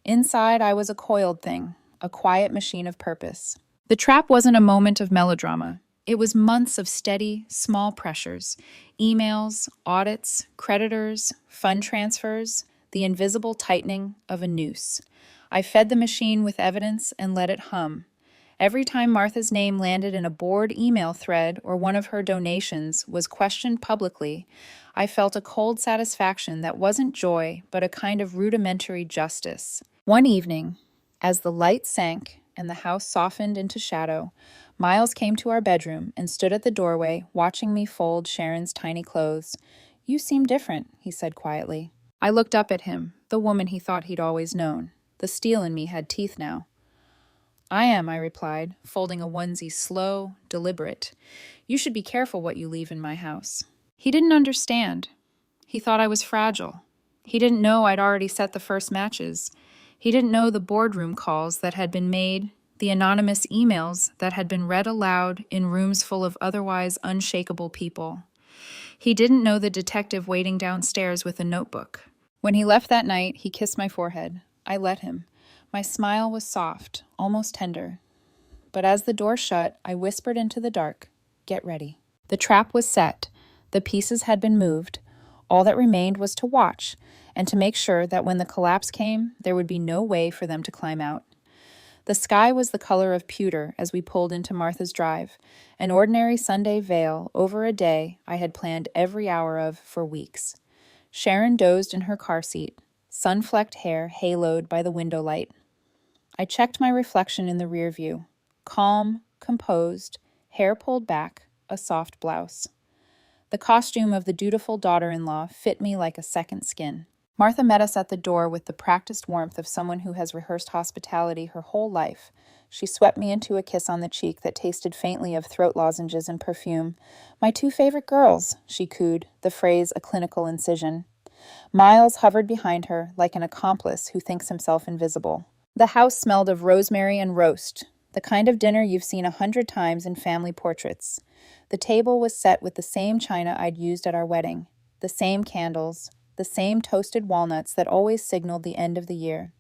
Inside, I was a coiled thing, a quiet machine of purpose. The trap wasn't a moment of melodrama. It was months of steady, small pressures. Emails, audits, creditors, fund transfers, the invisible tightening of a noose. I fed the machine with evidence and let it hum. Every time Martha's name landed in a board email thread or one of her donations was questioned publicly, I felt a cold satisfaction that wasn't joy, but a kind of rudimentary justice. One evening, as the light sank and the house softened into shadow, Miles came to our bedroom and stood at the doorway, watching me fold Sharon's tiny clothes. "You seem different," he said quietly. I looked up at him, the woman he thought he'd always known. The steel in me had teeth now. "I am," I replied, folding a onesie slow, deliberate. "You should be careful what you leave in my house." He didn't understand. He thought I was fragile. He didn't know I'd already set the first matches. He didn't know the boardroom calls that had been made, the anonymous emails that had been read aloud in rooms full of otherwise unshakable people. He didn't know the detective waiting downstairs with a notebook. When he left that night, he kissed my forehead. I let him. My smile was soft, almost tender. But as the door shut, I whispered into the dark, "Get ready." The trap was set. The pieces had been moved. All that remained was to watch, and to make sure that when the collapse came, there would be no way for them to climb out. The sky was the color of pewter as we pulled into Martha's Drive, an ordinary Sunday veil over a day I had planned every hour of for weeks. Sharon dozed in her car seat, sun-flecked hair haloed by the window light. I checked my reflection in the rear view. Calm, composed, hair pulled back, a soft blouse. The costume of the dutiful daughter-in-law fit me like a second skin. Martha met us at the door with the practiced warmth of someone who has rehearsed hospitality her whole life. She swept me into a kiss on the cheek that tasted faintly of throat lozenges and perfume. "My two favorite girls," she cooed, the phrase a clinical incision. Miles hovered behind her like an accomplice who thinks himself invisible. The house smelled of rosemary and roast, the kind of dinner you've seen 100 times in family portraits. The table was set with the same china I'd used at our wedding, the same candles, the same toasted walnuts that always signaled the end of the year.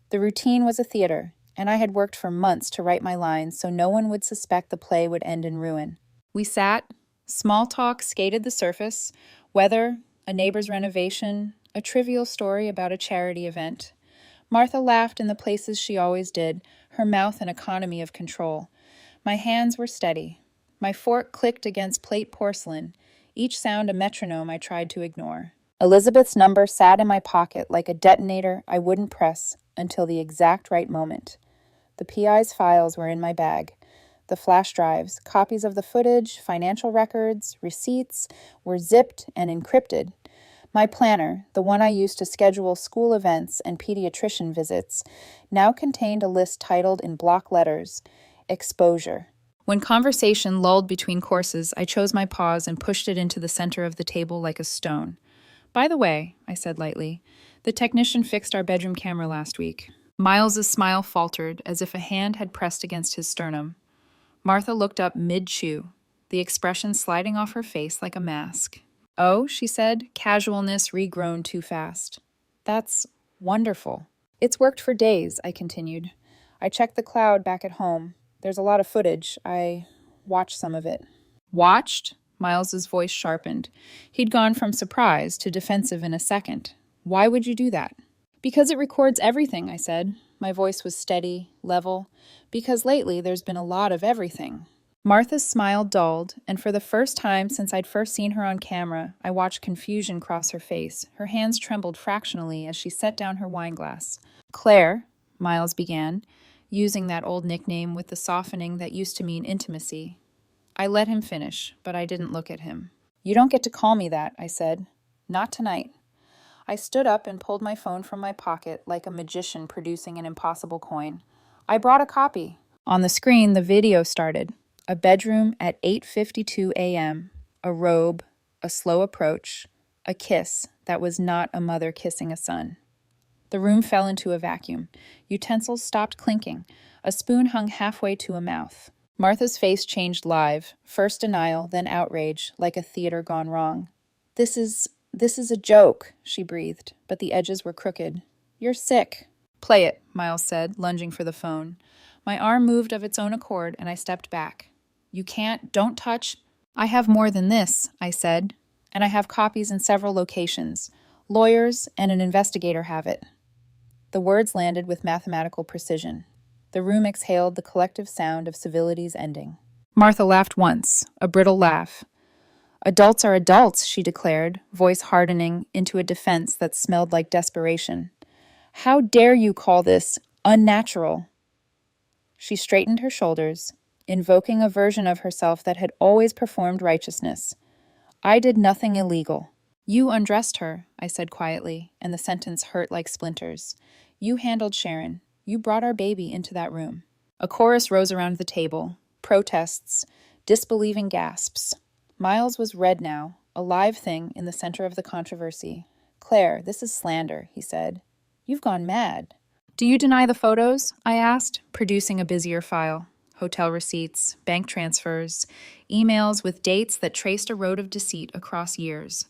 The routine was a theater, and I had worked for months to write my lines so no one would suspect the play would end in ruin. We sat, small talk skated the surface, weather, a neighbor's renovation, a trivial story about a charity event. Martha laughed in the places she always did, her mouth an economy of control. My hands were steady. My fork clicked against plate porcelain, each sound a metronome I tried to ignore. Elizabeth's number sat in my pocket like a detonator I wouldn't press until the exact right moment. The PI's files were in my bag. The flash drives, copies of the footage, financial records, receipts, were zipped and encrypted. My planner, the one I used to schedule school events and pediatrician visits, now contained a list titled in block letters, "Exposure." When conversation lulled between courses, I chose my pause and pushed it into the center of the table like a stone. "By the way," I said lightly, "the technician fixed our bedroom camera last week." Miles's smile faltered as if a hand had pressed against his sternum. Martha looked up mid-chew, the expression sliding off her face like a mask. "Oh," she said, casualness regrown too fast. "That's wonderful." "It's worked for days," I continued. "I checked the cloud back at home. There's a lot of footage. I watched some of it." "Watched?" Miles's voice sharpened. He'd gone from surprised to defensive in a second. "Why would you do that?" "Because it records everything," I said. My voice was steady, level. "Because lately there's been a lot of everything. Martha's smile dulled, and for the first time since I'd first seen her on camera, I watched confusion cross her face. Her hands trembled fractionally as she set down her wineglass. Claire, Miles began, using that old nickname with the softening that used to mean intimacy. I let him finish, but I didn't look at him. You don't get to call me that, I said. Not tonight. I stood up and pulled my phone from my pocket like a magician producing an impossible coin. I brought a copy. On the screen, the video started. A bedroom at 8:52 a.m., a robe, a slow approach, a kiss that was not a mother kissing a son. The room fell into a vacuum. Utensils stopped clinking. A spoon hung halfway to a mouth. Martha's face changed live, first denial, then outrage, like a theater gone wrong. This is a joke, she breathed, but the edges were crooked. You're sick. Play it, Miles said, lunging for the phone. My arm moved of its own accord, and I stepped back. You can't, don't touch. I have more than this, I said, and I have copies in several locations. Lawyers and an investigator have it. The words landed with mathematical precision. The room exhaled the collective sound of civility's ending. Martha laughed once, a brittle laugh. Adults are adults, she declared, voice hardening into a defense that smelled like desperation. How dare you call this unnatural? She straightened her shoulders, invoking a version of herself that had always performed righteousness. I did nothing illegal. You undressed her, I said quietly, and the sentence hurt like splinters. You handled Sharon. You brought our baby into that room. A chorus rose around the table. Protests, disbelieving gasps. Miles was red now, a live thing in the center of the controversy. Claire, this is slander, he said. You've gone mad. Do you deny the photos? I asked, producing a busier file. Hotel receipts, bank transfers, emails with dates that traced a road of deceit across years.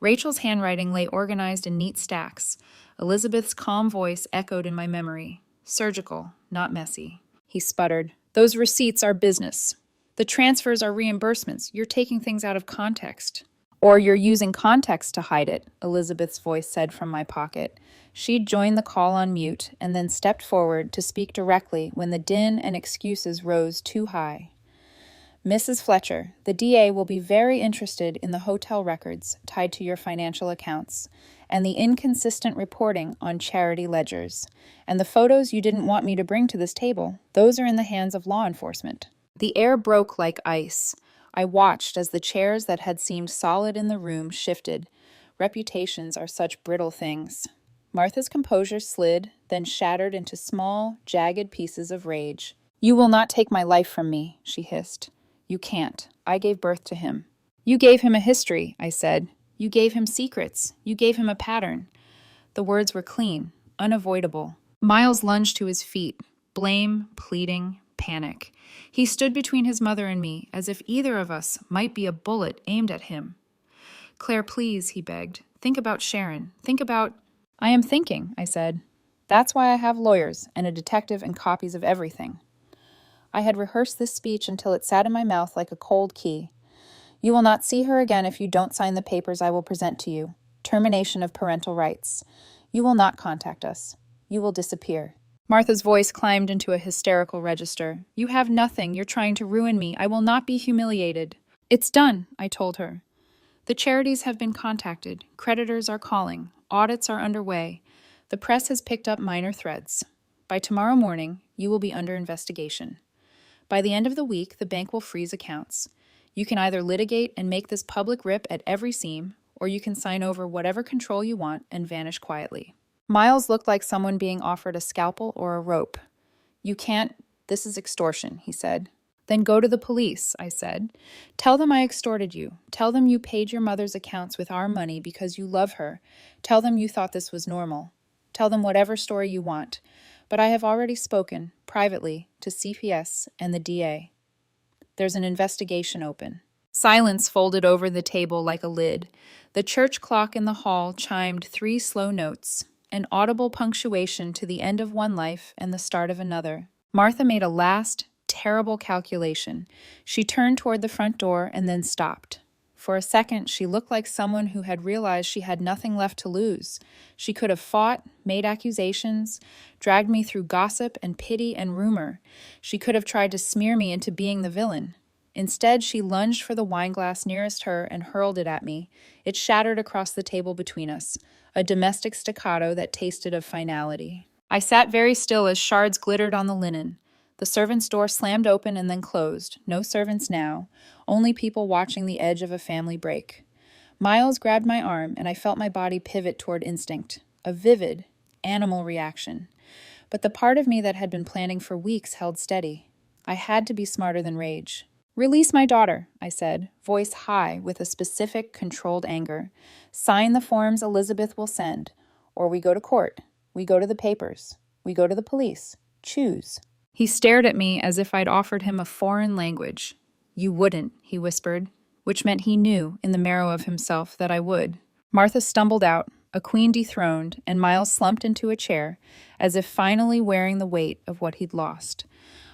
Rachel's handwriting lay organized in neat stacks. Elizabeth's calm voice echoed in my memory. Surgical, not messy. He sputtered. Those receipts are business. The transfers are reimbursements. You're taking things out of context. Or you're using context to hide it, Elizabeth's voice said from my pocket. She'd joined the call on mute and then stepped forward to speak directly when the din and excuses rose too high. Mrs. Fletcher, the DA will be very interested in the hotel records tied to your financial accounts and the inconsistent reporting on charity ledgers. And the photos you didn't want me to bring to this table, those are in the hands of law enforcement. The air broke like ice. I watched as the chairs that had seemed solid in the room shifted. Reputations are such brittle things. Martha's composure slid, then shattered into small, jagged pieces of rage. You will not take my life from me, she hissed. You can't. I gave birth to him. You gave him a history, I said. You gave him secrets. You gave him a pattern. The words were clean, unavoidable. Miles lunged to his feet. Blame, pleading, panic. He stood between his mother and me, as if either of us might be a bullet aimed at him. Claire, please, he begged. Think about Sharon. Think about... I am thinking, I said. That's why I have lawyers and a detective and copies of everything. I had rehearsed this speech until it sat in my mouth like a cold key. You will not see her again if you don't sign the papers I will present to you. Termination of parental rights. You will not contact us. You will disappear. Martha's voice climbed into a hysterical register. You have nothing. You're trying to ruin me. I will not be humiliated. It's done, I told her. The charities have been contacted. Creditors are calling. Audits are underway. The press has picked up minor threads. By tomorrow morning, you will be under investigation. By the end of the week, the bank will freeze accounts. You can either litigate and make this public rip at every seam, or you can sign over whatever control you want and vanish quietly. Miles looked like someone being offered a scalpel or a rope. You can't, this is extortion, he said. Then go to the police, I said. Tell them I extorted you. Tell them you paid your mother's accounts with our money because you love her. Tell them you thought this was normal. Tell them whatever story you want. But I have already spoken, privately, to CPS and the DA. There's an investigation open. Silence folded over the table like a lid. The church clock in the hall chimed 3 slow notes, an audible punctuation to the end of one life and the start of another. Martha made a last, terrible calculation. She turned toward the front door and then stopped. For a second, she looked like someone who had realized she had nothing left to lose. She could have fought, made accusations, dragged me through gossip and pity and rumor. She could have tried to smear me into being the villain. Instead, she lunged for the wine glass nearest her and hurled it at me. It shattered across the table between us, a domestic staccato that tasted of finality. I sat very still as shards glittered on the linen. The servants' door slammed open and then closed. No servants now, only people watching the edge of a family break. Miles grabbed my arm, and I felt my body pivot toward instinct, a vivid, animal reaction. But the part of me that had been planning for weeks held steady. I had to be smarter than rage. "Release my daughter," I said, voice high with a specific, controlled anger. "Sign the forms Elizabeth will send, or we go to court. We go to the papers. We go to the police. Choose." He stared at me as if I'd offered him a foreign language. "You wouldn't," he whispered, which meant he knew, in the marrow of himself, that I would. Martha stumbled out, a queen dethroned, and Miles slumped into a chair, as if finally wearing the weight of what he'd lost.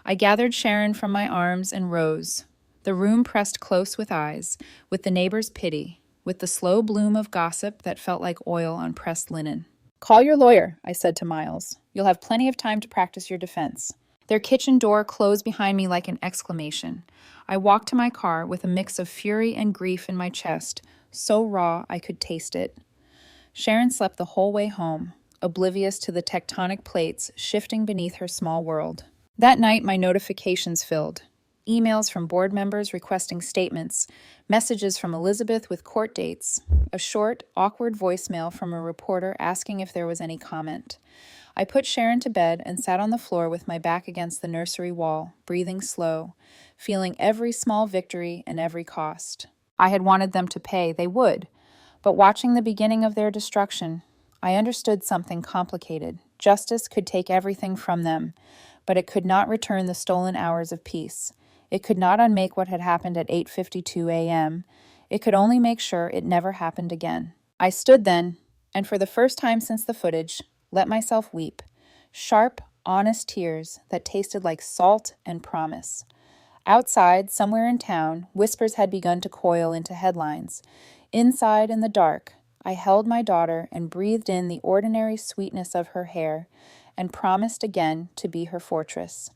I gathered Sharon from my arms and rose. The room pressed close with eyes, with the neighbors' pity, with the slow bloom of gossip that felt like oil on pressed linen. "Call your lawyer," I said to Miles. "You'll have plenty of time to practice your defense." Their kitchen door closed behind me like an exclamation. I walked to my car with a mix of fury and grief in my chest, so raw I could taste it. Sharon slept the whole way home, oblivious to the tectonic plates shifting beneath her small world. That night, my notifications filled. Emails from board members requesting statements, messages from Elizabeth with court dates, a short, awkward voicemail from a reporter asking if there was any comment. I put Sharon to bed and sat on the floor with my back against the nursery wall, breathing slow, feeling every small victory and every cost. I had wanted them to pay, they would, but watching the beginning of their destruction, I understood something complicated. Justice could take everything from them, but it could not return the stolen hours of peace. It could not unmake what had happened at 8:52 a.m. It could only make sure it never happened again. I stood then, and for the first time since the footage, let myself weep. Sharp, honest tears that tasted like salt and promise. Outside, somewhere in town, whispers had begun to coil into headlines. Inside, in the dark, I held my daughter and breathed in the ordinary sweetness of her hair and promised again to be her fortress.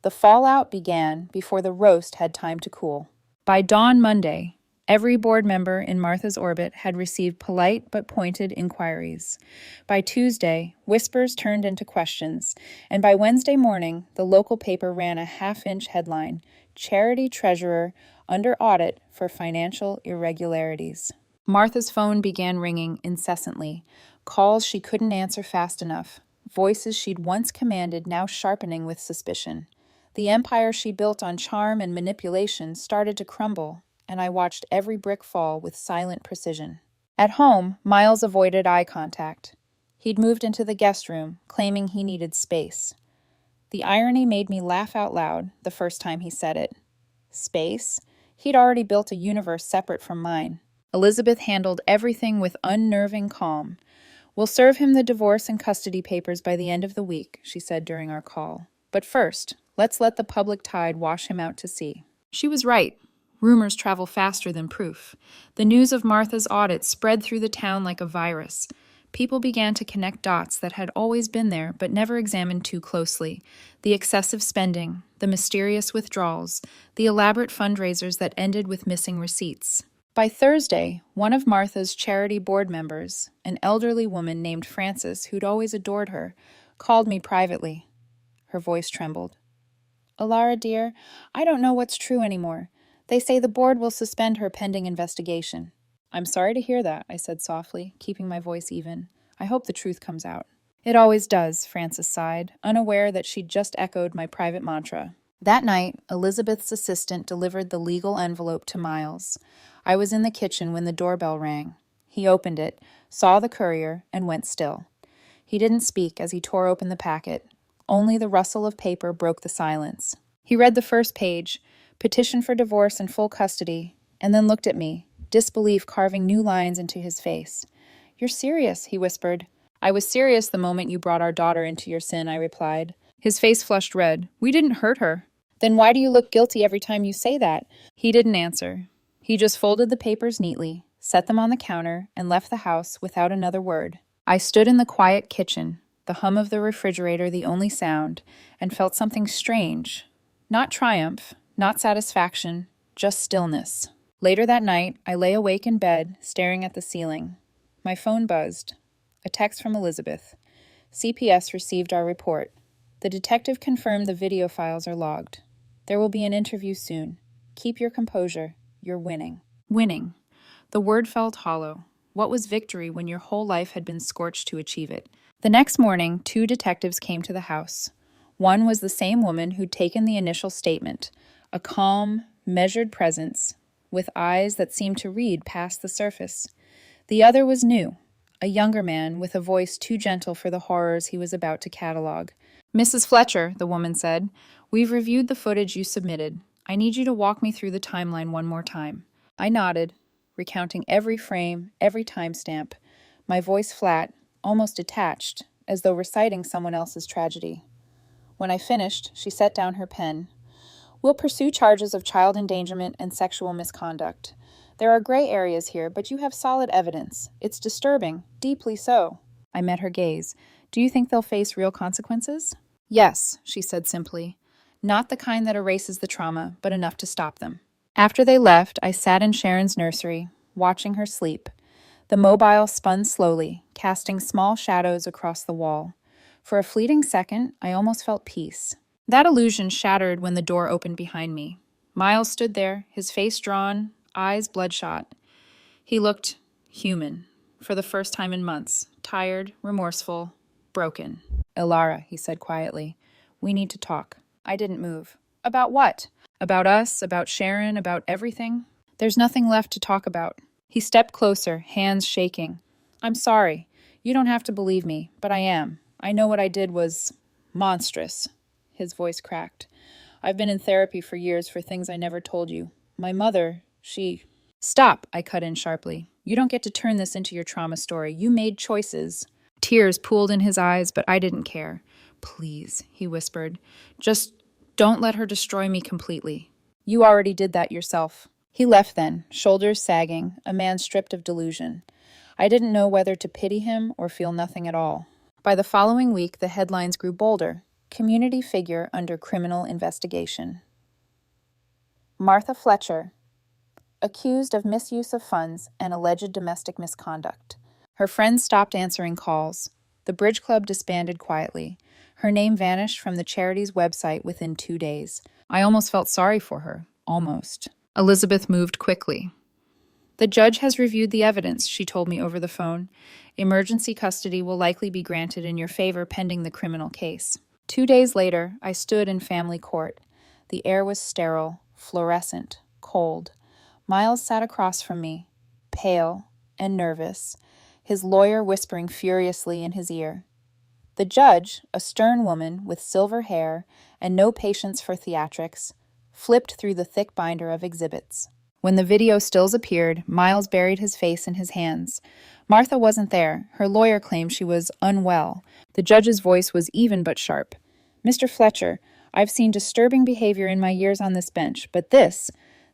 The fallout began before the roast had time to cool. By dawn Monday, every board member in Martha's orbit had received polite but pointed inquiries. By Tuesday, whispers turned into questions, and by Wednesday morning, the local paper ran a half-inch headline, "Charity Treasurer Under Audit for Financial Irregularities." Martha's phone began ringing incessantly, calls she couldn't answer fast enough, voices she'd once commanded now sharpening with suspicion. The empire she built on charm and manipulation started to crumble, and I watched every brick fall with silent precision. At home, Miles avoided eye contact. He'd moved into the guest room, claiming he needed space. The irony made me laugh out loud the first time he said it. Space? He'd already built a universe separate from mine. Elizabeth handled everything with unnerving calm. "We'll serve him the divorce and custody papers by the end of the week," she said during our call. "But first, let's let the public tide wash him out to sea." She was right. Rumors travel faster than proof. The news of Martha's audit spread through the town like a virus. People began to connect dots that had always been there but never examined too closely. The excessive spending, the mysterious withdrawals, the elaborate fundraisers that ended with missing receipts. By Thursday, one of Martha's charity board members, an elderly woman named Frances who'd always adored her, called me privately. Her voice trembled. "Elara, dear, I don't know what's true anymore. They say the board will suspend her pending investigation." "I'm sorry to hear that," I said softly, keeping my voice even. "I hope the truth comes out." "It always does," Frances sighed, unaware that she'd just echoed my private mantra. That night, Elizabeth's assistant delivered the legal envelope to Miles. I was in the kitchen when the doorbell rang. He opened it, saw the courier, and went still. He didn't speak as he tore open the packet. Only the rustle of paper broke the silence. He read the first page, petition for divorce and full custody, and then looked at me, disbelief carving new lines into his face. "You're serious," he whispered. "I was serious the moment you brought our daughter into your sin," I replied. His face flushed red. "We didn't hurt her." "Then why do you look guilty every time you say that?" He didn't answer. He just folded the papers neatly, set them on the counter, and left the house without another word. I stood in the quiet kitchen, the hum of the refrigerator the only sound, and felt something strange. Not triumph, not satisfaction, just stillness. Later that night, I lay awake in bed, staring at the ceiling. My phone buzzed. A text from Elizabeth. CPS received our report. The detective confirmed the video files are logged. There will be an interview soon. Keep your composure. You're winning. Winning. The word felt hollow. What was victory when your whole life had been scorched to achieve it? The next morning, 2 detectives came to the house. One was the same woman who'd taken the initial statement, a calm, measured presence, with eyes that seemed to read past the surface. The other was new, a younger man with a voice too gentle for the horrors he was about to catalog. Mrs. Fletcher, the woman said, we've reviewed the footage you submitted. I need you to walk me through the timeline one more time. I nodded, recounting every frame, every timestamp, my voice flat, almost detached, as though reciting someone else's tragedy. When I finished, she set down her pen. We'll pursue charges of child endangerment and sexual misconduct. There are gray areas here, but you have solid evidence. It's disturbing, deeply so. I met her gaze. Do you think they'll face real consequences? Yes, she said simply. Not the kind that erases the trauma, but enough to stop them. After they left, I sat in Sharon's nursery, watching her sleep. The mobile spun slowly, casting small shadows across the wall. For a fleeting second, I almost felt peace. That illusion shattered when the door opened behind me. Miles stood there, his face drawn, eyes bloodshot. He looked human, for the first time in months, tired, remorseful, broken. Elara, he said quietly, we need to talk. I didn't move. About what? About us, about Sharon, about everything? There's nothing left to talk about. He stepped closer, hands shaking. I'm sorry. You don't have to believe me, but I am. I know what I did was monstrous. His voice cracked. I've been in therapy for years for things I never told you. My mother, she... Stop, I cut in sharply. You don't get to turn this into your trauma story. You made choices. Tears pooled in his eyes, but I didn't care. Please, he whispered. Just don't let her destroy me completely. You already did that yourself. He left then, shoulders sagging, a man stripped of delusion. I didn't know whether to pity him or feel nothing at all. By the following week, the headlines grew bolder. Community figure under criminal investigation. Martha Fletcher, accused of misuse of funds and alleged domestic misconduct. Her friends stopped answering calls. The Bridge Club disbanded quietly. Her name vanished from the charity's website within 2 days. I almost felt sorry for her. Almost. Elizabeth moved quickly. The judge has reviewed the evidence, she told me over the phone. Emergency custody will likely be granted in your favor pending the criminal case. 2 days later, I stood in family court. The air was sterile, fluorescent, cold. Miles sat across from me, pale and nervous, his lawyer whispering furiously in his ear. The judge, a stern woman with silver hair and no patience for theatrics, flipped through the thick binder of exhibits. When the video stills appeared, Miles buried his face in his hands. Martha wasn't there. Her lawyer claimed she was unwell. The judge's voice was even but sharp. Mr. Fletcher, I've seen disturbing behavior in my years on this bench, but this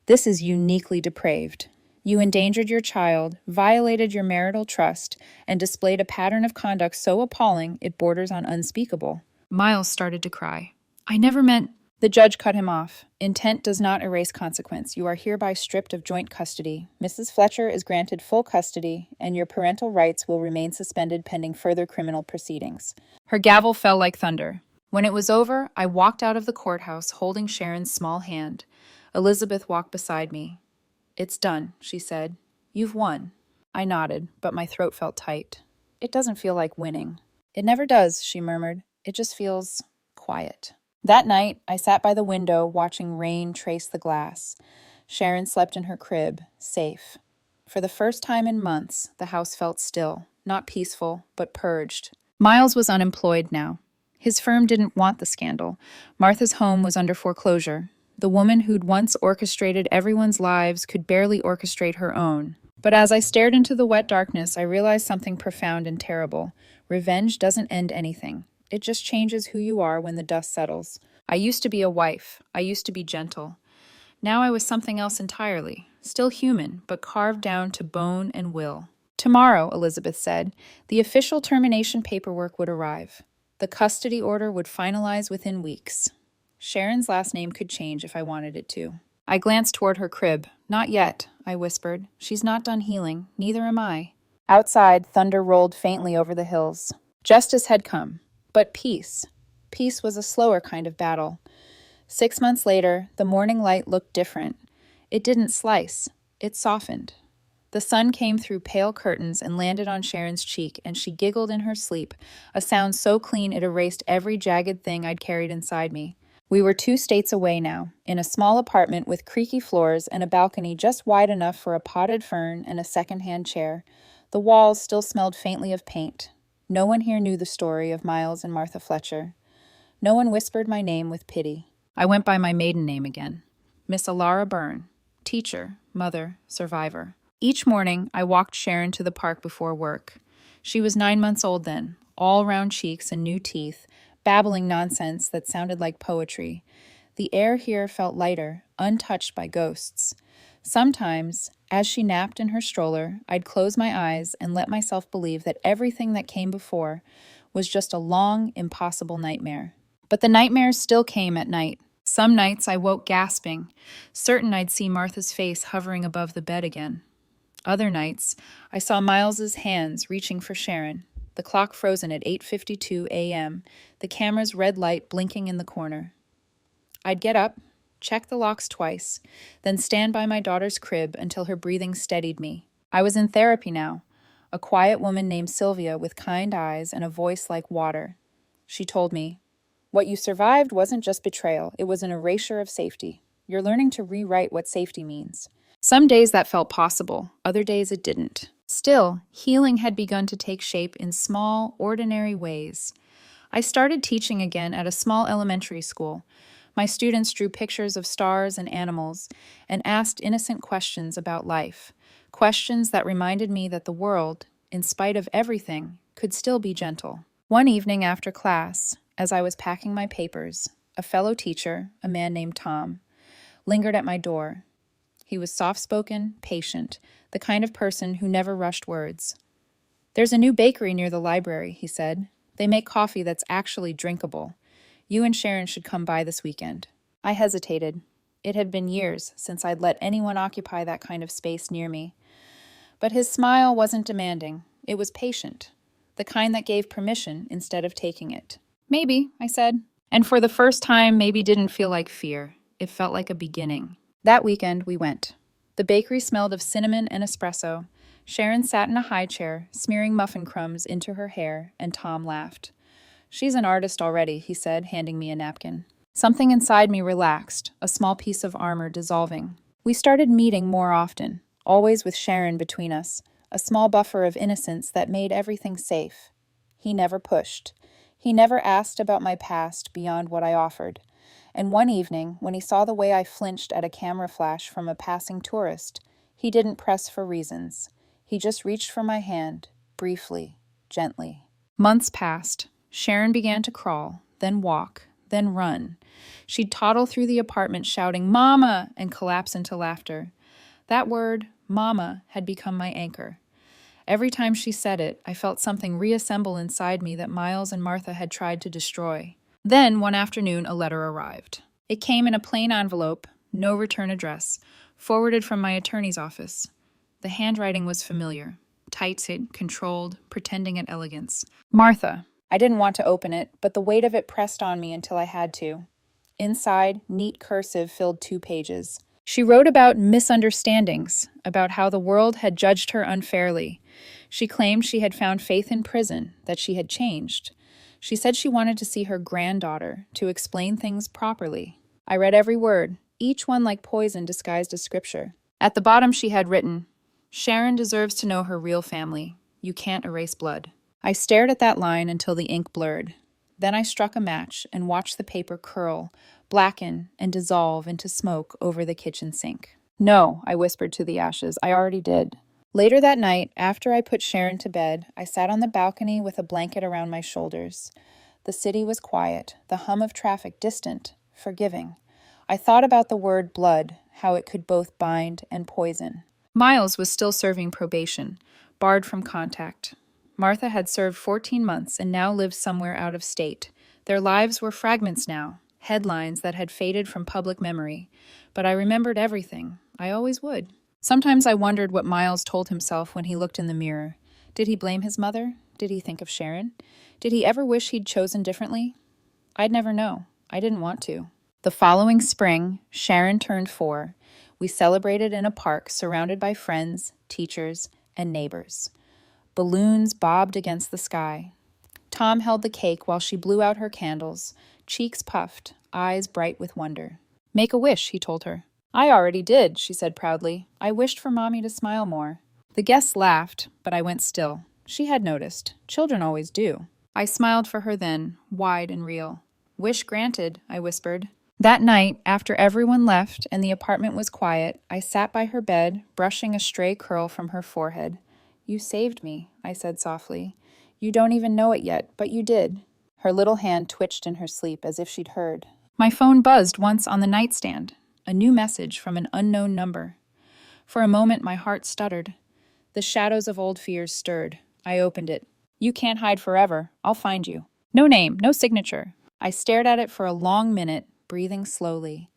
is uniquely depraved. You endangered your child, violated your marital trust, and displayed a pattern of conduct so appalling it borders on unspeakable. Miles started to cry. I never meant... The judge cut him off. Intent does not erase consequence. You are hereby stripped of joint custody. Mrs. Fletcher is granted full custody, and your parental rights will remain suspended pending further criminal proceedings. Her gavel fell like thunder. When it was over, I walked out of the courthouse holding Sharon's small hand. Elizabeth walked beside me. It's done, she said. You've won. I nodded, but my throat felt tight. It doesn't feel like winning. It never does, she murmured. It just feels quiet. That night, I sat by the window watching rain trace the glass. Sharon slept in her crib, safe. For the first time in months, the house felt still, not peaceful, but purged. Miles was unemployed now. His firm didn't want the scandal. Martha's home was under foreclosure. The woman who'd once orchestrated everyone's lives could barely orchestrate her own. But as I stared into the wet darkness, I realized something profound and terrible. Revenge doesn't end anything. It just changes who you are when the dust settles. I used to be a wife. I used to be gentle. Now I was something else entirely. Still human, but carved down to bone and will. Tomorrow, Elizabeth said, the official termination paperwork would arrive. The custody order would finalize within weeks. Sharon's last name could change if I wanted it to. I glanced toward her crib. Not yet, I whispered. She's not done healing. Neither am I. Outside, thunder rolled faintly over the hills. Justice had come. But peace. Peace was a slower kind of battle. 6 months later, the morning light looked different. It didn't slice. It softened. The sun came through pale curtains and landed on Sharon's cheek, and she giggled in her sleep, a sound so clean it erased every jagged thing I'd carried inside me. We were 2 states away now, in a small apartment with creaky floors and a balcony just wide enough for a potted fern and a second-hand chair. The walls still smelled faintly of paint. No one here knew the story of Miles and Martha Fletcher. No one whispered my name with pity. I went by my maiden name again. Miss Elara Byrne. Teacher, mother, survivor. Each morning, I walked Sharon to the park before work. She was 9 months old then, all round cheeks and new teeth, babbling nonsense that sounded like poetry. The air here felt lighter, untouched by ghosts. Sometimes, as she napped in her stroller, I'd close my eyes and let myself believe that everything that came before was just a long, impossible nightmare. But the nightmares still came at night. Some nights I woke gasping, certain I'd see Martha's face hovering above the bed again. Other nights, I saw Miles's hands reaching for Sharon, the clock frozen at 8:52 a.m., the camera's red light blinking in the corner. I'd get up, check the locks twice, then stand by my daughter's crib until her breathing steadied me. I was in therapy now, a quiet woman named Sylvia with kind eyes and a voice like water. She told me, "What you survived wasn't just betrayal, it was an erasure of safety. You're learning to rewrite what safety means." Some days that felt possible, other days it didn't. Still, healing had begun to take shape in small, ordinary ways. I started teaching again at a small elementary school. My students drew pictures of stars and animals and asked innocent questions about life, questions that reminded me that the world, in spite of everything, could still be gentle. One evening after class, as I was packing my papers, a fellow teacher, a man named Tom, lingered at my door. He was soft-spoken, patient, the kind of person who never rushed words. "There's a new bakery near the library," he said. "They make coffee that's actually drinkable. You and Sharon should come by this weekend." I hesitated. It had been years since I'd let anyone occupy that kind of space near me. But his smile wasn't demanding. It was patient, the kind that gave permission instead of taking it. "Maybe," I said. And for the first time, maybe didn't feel like fear. It felt like a beginning. That weekend, we went. The bakery smelled of cinnamon and espresso. Sharon sat in a high chair, smearing muffin crumbs into her hair, and Tom laughed. "She's an artist already," he said, handing me a napkin. Something inside me relaxed, a small piece of armor dissolving. We started meeting more often, always with Sharon between us, a small buffer of innocence that made everything safe. He never pushed. He never asked about my past beyond what I offered. And one evening, when he saw the way I flinched at a camera flash from a passing tourist, he didn't press for reasons. He just reached for my hand, briefly, gently. Months passed. Sharon began to crawl, then walk, then run. She'd toddle through the apartment shouting, "Mama!" and collapse into laughter. That word, "Mama," had become my anchor. Every time she said it, I felt something reassemble inside me that Miles and Martha had tried to destroy. Then, one afternoon, a letter arrived. It came in a plain envelope, no return address, forwarded from my attorney's office. The handwriting was familiar, tight-knit, controlled, pretending at elegance. "Martha." I didn't want to open it, but the weight of it pressed on me until I had to. Inside, neat cursive filled 2 pages. She wrote about misunderstandings, about how the world had judged her unfairly. She claimed she had found faith in prison, that she had changed. She said she wanted to see her granddaughter, to explain things properly. I read every word, each one like poison disguised as scripture. At the bottom she had written, "Sharon deserves to know her real family. You can't erase blood." I stared at that line until the ink blurred. Then I struck a match and watched the paper curl, blacken, and dissolve into smoke over the kitchen sink. "No," I whispered to the ashes, "I already did." Later that night, after I put Sharon to bed, I sat on the balcony with a blanket around my shoulders. The city was quiet, the hum of traffic distant, forgiving. I thought about the word blood, how it could both bind and poison. Miles was still serving probation, barred from contact. Martha had served 14 months and now lived somewhere out of state. Their lives were fragments now, headlines that had faded from public memory, but I remembered everything. I always would. Sometimes I wondered what Miles told himself when he looked in the mirror. Did he blame his mother? Did he think of Sharon? Did he ever wish he'd chosen differently? I'd never know. I didn't want to. The following spring, Sharon turned 4. We celebrated in a park surrounded by friends, teachers, and neighbors. Balloons bobbed against the sky. Tom held the cake while she blew out her candles, cheeks puffed, eyes bright with wonder. "Make a wish," he told her. "I already did," she said proudly. "I wished for Mommy to smile more." The guests laughed, but I went still. She had noticed. Children always do. I smiled for her then, wide and real. "Wish granted," I whispered. That night, after everyone left and the apartment was quiet, I sat by her bed, brushing a stray curl from her forehead. "You saved me," I said softly. "You don't even know it yet, but you did." Her little hand twitched in her sleep as if she'd heard. My phone buzzed once on the nightstand, a new message from an unknown number. For a moment, my heart stuttered. The shadows of old fears stirred. I opened it. "You can't hide forever. I'll find you." No name, no signature. I stared at it for a long minute, breathing slowly.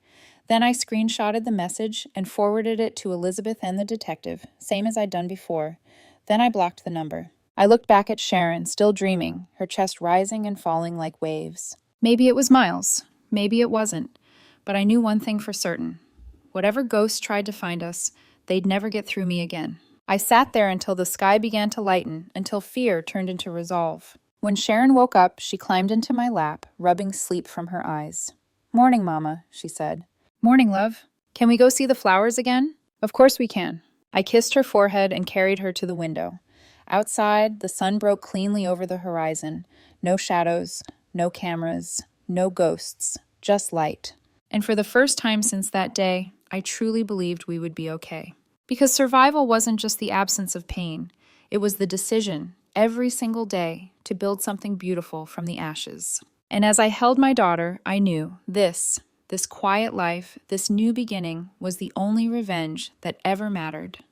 Then I screenshotted the message and forwarded it to Elizabeth and the detective, same as I'd done before. Then I blocked the number. I looked back at Sharon, still dreaming, her chest rising and falling like waves. Maybe it was Miles. Maybe it wasn't. But I knew one thing for certain. Whatever ghosts tried to find us, they'd never get through me again. I sat there until the sky began to lighten, until fear turned into resolve. When Sharon woke up, she climbed into my lap, rubbing sleep from her eyes. "Morning, Mama," she said. "Morning, love. Can we go see the flowers again?" "Of course we can." I kissed her forehead and carried her to the window. Outside, the sun broke cleanly over the horizon. No shadows, no cameras, no ghosts, just light. And for the first time since that day, I truly believed we would be okay. Because survival wasn't just the absence of pain. It was the decision, every single day, to build something beautiful from the ashes. And as I held my daughter, I knew this quiet life, this new beginning, was the only revenge that ever mattered.